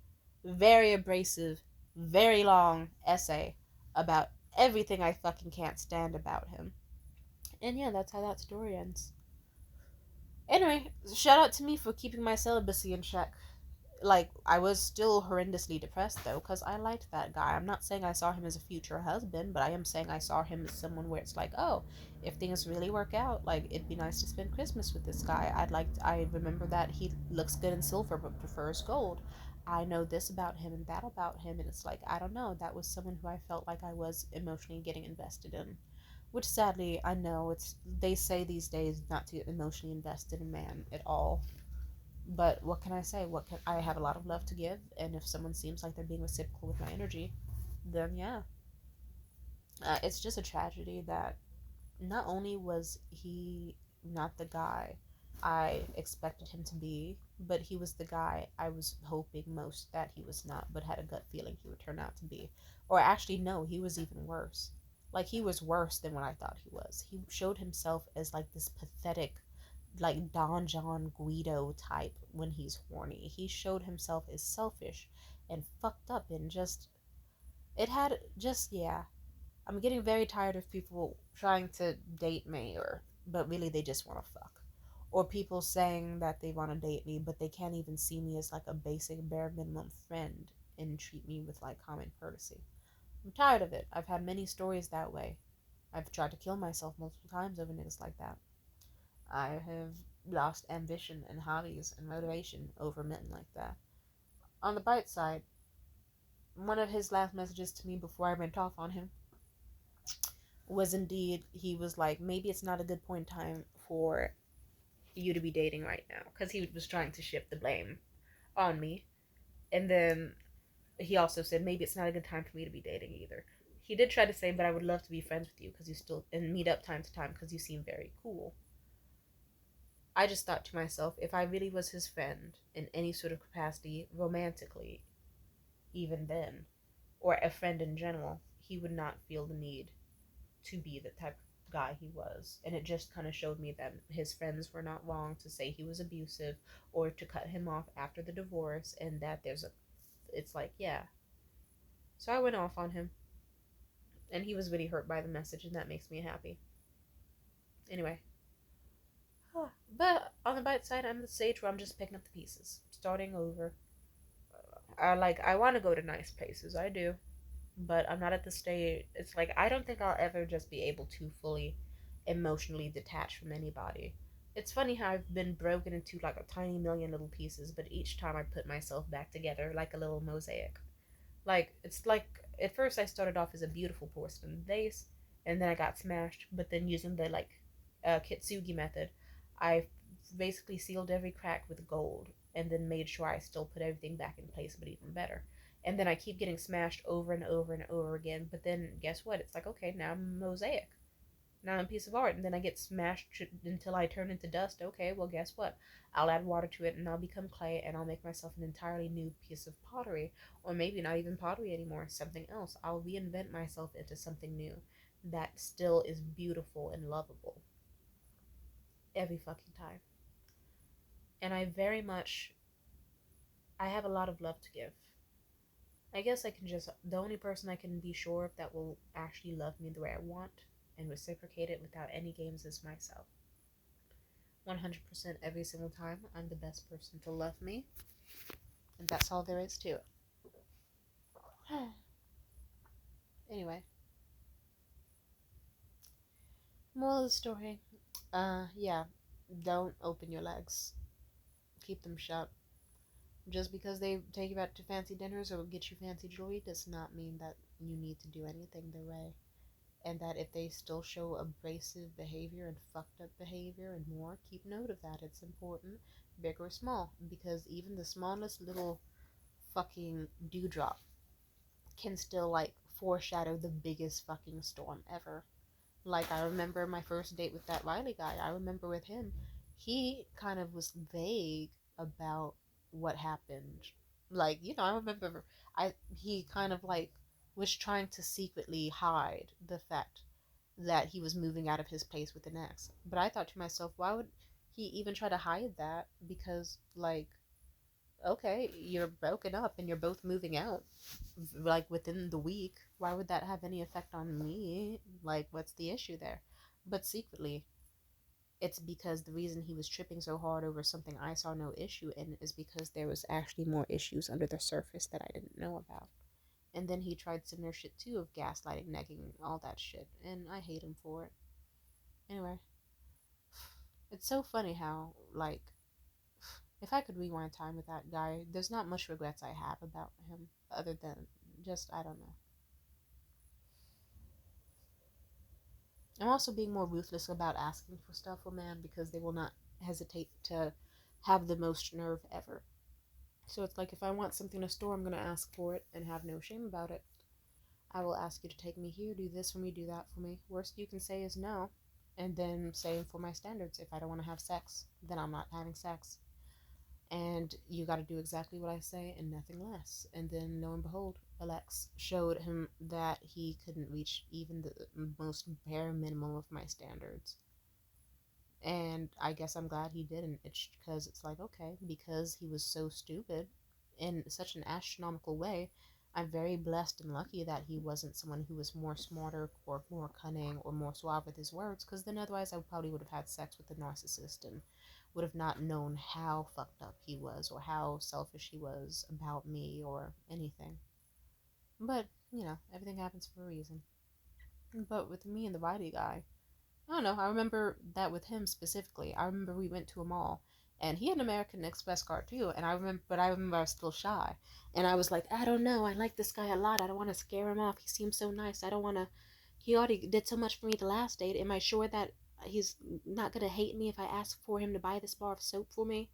Speaker 1: very abrasive very long essay about everything I fucking can't stand about him. And yeah, that's how that story ends. Anyway, shout out to me for keeping my celibacy in check. Like, I was still horrendously depressed though, because I liked that guy. I'm not saying I saw him as a future husband, but I am saying I saw him as someone where it's like, oh, if things really work out, like, it'd be nice to spend Christmas with this guy. I remember that he looks good in silver but prefers gold. I know this about him and that about him, and it's like, I don't know, that was someone who I felt like I was emotionally getting invested in. Which sadly, I know they say these days not to get emotionally invested in a man at all, but what can I say? I have a lot of love to give, and if someone seems like they're being reciprocal with my energy, then yeah. It's just a tragedy that not only was he not the guy I expected him to be, but he was the guy I was hoping most that he was not, but had a gut feeling he would turn out to be. Or actually, no, he was even worse. Like, he was worse than what I thought he was. He showed himself as like this pathetic, like Don John Guido type when he's horny. He showed himself as selfish and fucked up and just it had just yeah. I'm getting very tired of people trying to date me or but really they just want to fuck. Or people saying that they want to date me but they can't even see me as like a basic bare minimum friend and treat me with like common courtesy. I'm tired of it. I've had many stories that way. I've tried to kill myself multiple times over niggas like that. I have lost ambition and hobbies and motivation over men like that. On the bright side, one of his last messages to me before I went off on him was indeed, he was like, maybe it's not a good point in time for you to be dating right now. Because he was trying to shift the blame on me. And then he also said, maybe it's not a good time for me to be dating either. He did try to say, but I would love to be friends with you because you still, and meet up time to time because you seem very cool. I just thought to myself, if I really was his friend in any sort of capacity, romantically, even then, or a friend in general, he would not feel the need to be the type of guy he was. And it just kind of showed me that his friends were not wrong to say he was abusive or to cut him off after the divorce, and that it's like, yeah. So I went off on him, and he was really hurt by the message, and that makes me happy. Anyway, but on the bright side, I'm at the stage where I'm just picking up the pieces, starting over. I want to go to nice places, I do, but I'm not at the stage. It's like I don't think I'll ever just be able to fully emotionally detach from anybody. It's funny how I've been broken into like a tiny million little pieces, but each time I put myself back together like a little mosaic. Like, it's like at first I started off as a beautiful porcelain vase, and then I got smashed. But then using the like kintsugi method, I basically sealed every crack with gold, and then made sure I still put everything back in place, but even better. And then I keep getting smashed over and over and over again. But then guess what? It's like, okay, now I'm a mosaic. Now I'm a piece of art, and then I get smashed until I turn into dust. Okay, well, guess what? I'll add water to it, and I'll become clay, and I'll make myself an entirely new piece of pottery. Or maybe not even pottery anymore, something else. I'll reinvent myself into something new that still is beautiful and lovable every fucking time. And I have a lot of love to give. I guess the only person I can be sure of that will actually love me the way I want and reciprocate it without any games is myself. 100% every single time, I'm the best person to love me, and that's all there is to it. Anyway, moral of the story, yeah, don't open your legs. Keep them shut. Just because they take you out to fancy dinners or get you fancy jewelry does not mean that you need to do anything their way. And that if they still show abrasive behavior and fucked up behavior and more, keep note of that. It's important, big or small, because even the smallest little fucking dewdrop can still like foreshadow the biggest fucking storm ever. Like, I remember my first date with that Riley guy. I remember with him, he kind of was vague about what happened. Like, I remember he kind of like was trying to secretly hide the fact that he was moving out of his place with an ex. But I thought to myself, why would he even try to hide that? Because, like, okay, you're broken up and you're both moving out like within the week. Why would that have any effect on me? Like, what's the issue there? But secretly, it's because the reason he was tripping so hard over something I saw no issue in is because there was actually more issues under the surface that I didn't know about. And then he tried similar shit too of gaslighting, negging, all that shit, and I hate him for it. Anyway, it's so funny how, like, if I could rewind time with that guy, there's not much regrets I have about him other than just, I don't know. I'm also being more ruthless about asking for stuff for man because they will not hesitate to have the most nerve ever. So it's like if I want something in a store, I'm going to ask for it and have no shame about it. I will ask you to take me here, do this for me, do that for me. Worst you can say is no. And then say for my standards, if I don't want to have sex, then I'm not having sex. And you got to do exactly what I say and nothing less. And then, lo and behold, Alex showed him that he couldn't reach even the most bare minimum of my standards. And I guess I'm glad he didn't. It's because it's like, okay, because he was so stupid in such an astronomical way, I'm very blessed and lucky that he wasn't someone who was more smarter or more cunning or more suave with his words, because then otherwise I probably would have had sex with a narcissist and would have not known how fucked up he was or how selfish he was about me or anything. But, everything happens for a reason. But with me and the Riley guy, I don't know. I remember that with him specifically. I remember we went to a mall, and he had an American Express card too. And I remember I was still shy, and I was like, I don't know. I like this guy a lot. I don't want to scare him off. He seems so nice. I don't want to. He already did so much for me the last date. Am I sure that he's not gonna hate me if I ask for him to buy this bar of soap for me?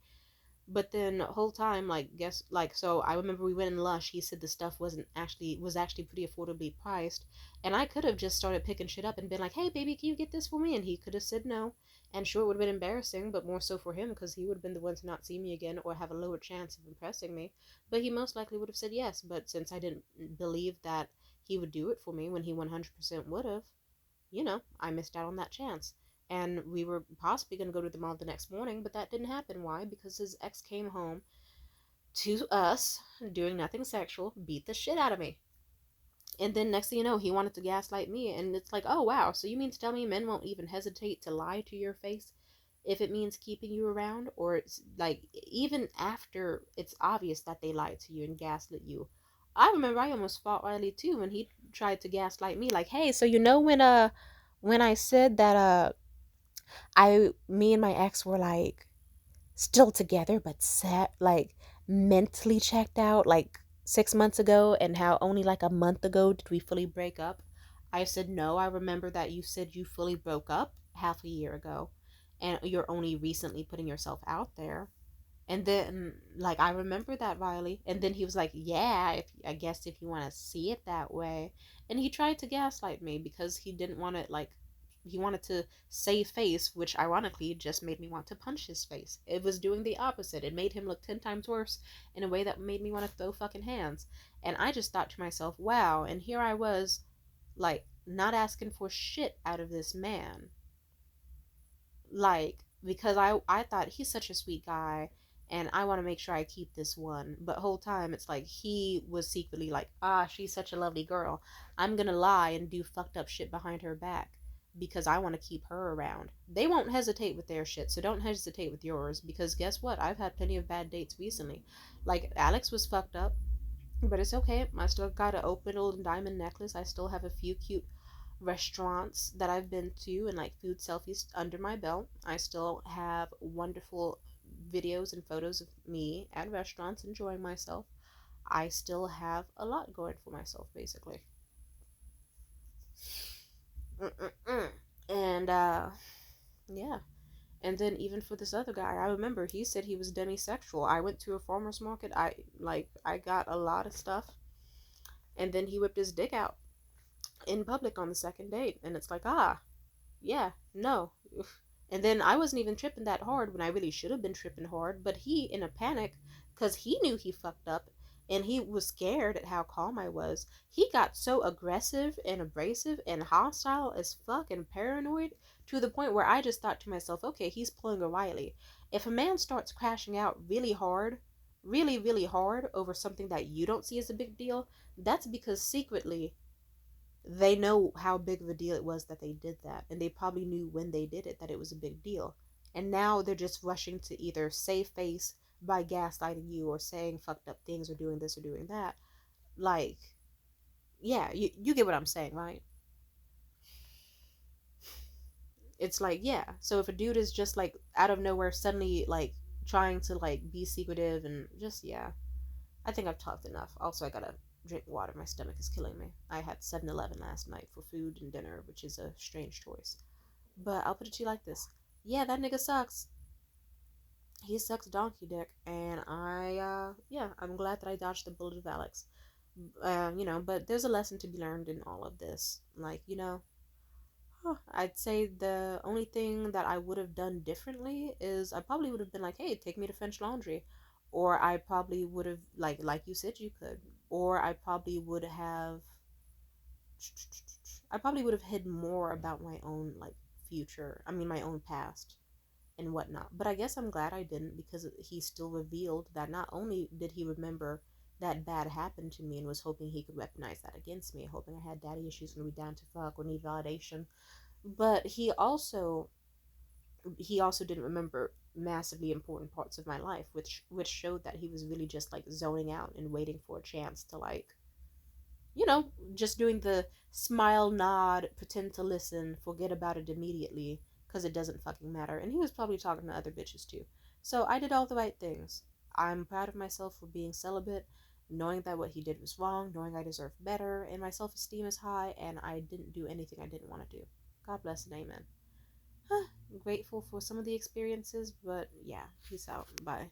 Speaker 1: But then the whole time, like, guess, like, so I remember we went in Lush. He said the stuff was actually pretty affordably priced, and I could have just started picking shit up and been like, "Hey, baby, can you get this for me?" And he could have said no, and sure, it would have been embarrassing, but more so for him because he would have been the one to not see me again or have a lower chance of impressing me. But he most likely would have said yes. But since I didn't believe that he would do it for me when he 100% would have, I missed out on that chance. And we were possibly going to go to the mall the next morning, but that didn't happen. Why? Because his ex came home to us, doing nothing sexual, beat the shit out of me. And then next thing you know, he wanted to gaslight me. And it's like, oh, wow. So you mean to tell me men won't even hesitate to lie to your face if it means keeping you around? Or it's like, even after it's obvious that they lied to you and gaslit you. I remember I almost fought Riley too when he tried to gaslight me. Like, hey, so when I said that me and my ex were like still together, but set like mentally checked out like 6 months ago, and how only like a month ago did we fully break up. I said, no, I remember that you said you fully broke up half a year ago, and you're only recently putting yourself out there. And then, like, I remember that, Riley. And then he was like, yeah, if I guess if you want to see it that way. And he tried to gaslight me because he didn't want to, like, he wanted to save face, which ironically just made me want to punch his face. It was doing the opposite. It made him look 10 times worse in a way that made me want to throw fucking hands. And I just thought to myself, wow. And here I was, like, not asking for shit out of this man, like, because I thought he's such a sweet guy and I want to make sure I keep this one. But whole time it's like he was secretly like, she's such a lovely girl, I'm gonna lie and do fucked up shit behind her back because I want to keep her around. They won't hesitate with their shit, so don't hesitate with yours, because guess what, I've had plenty of bad dates recently. Like, Alex was fucked up, but it's okay. I still got an opal and diamond necklace. I still have a few cute restaurants that I've been to and like food selfies under my belt. I still have wonderful videos and photos of me at restaurants enjoying myself. I still have a lot going for myself, basically. Mm-mm-mm. And yeah. And then even for this other guy, I remember he said he was demisexual. I went to a farmer's market. I got a lot of stuff, and then he whipped his dick out in public on the second date, and it's like, yeah, no. And then I wasn't even tripping that hard when I really should have been tripping hard, but he, in a panic, because he knew he fucked up and he was scared at how calm I was, he got so aggressive and abrasive and hostile as fuck and paranoid, to the point where I just thought to myself, okay, he's pulling a Riley. If a man starts crashing out really hard, really, really hard over something that you don't see as a big deal, that's because secretly they know how big of a deal it was that they did that. And they probably knew when they did it that it was a big deal. And now they're just rushing to either save face by gaslighting you or saying fucked up things or doing this or doing that. Like, yeah, you get what I'm saying, right? It's like, yeah. So if a dude is just like out of nowhere suddenly like trying to like be secretive and just, yeah. I think I've talked enough. Also, I gotta drink water. My stomach is killing me. I had 7-Eleven last night for food and dinner, which is a strange choice. But I'll put it to you like this. Yeah, that nigga sucks. He sucks donkey dick. And yeah, I'm glad that I dodged the bullet of Alex. But there's a lesson to be learned in all of this. Like, I'd say the only thing that I would have done differently is I probably would have been like, "Hey, take me to French Laundry," or I probably would have like you said you could, or I probably would have hid more about my own like future. I mean, my own past and whatnot. But I guess I'm glad I didn't because he still revealed that not only did he remember that bad happened to me and was hoping he could weaponize that against me, hoping I had daddy issues and would be down to fuck or need validation, but he also didn't remember massively important parts of my life, which showed that he was really just like zoning out and waiting for a chance to like, you know, just doing the smile, nod, pretend to listen, forget about it immediately because it doesn't fucking matter. And he was probably talking to other bitches too. So I did all the right things. I'm proud of myself for being celibate, knowing that what he did was wrong, knowing I deserve better, and my self esteem is high, and I didn't do anything I didn't want to do. God bless and amen. Grateful for some of the experiences, but yeah, peace out. Bye.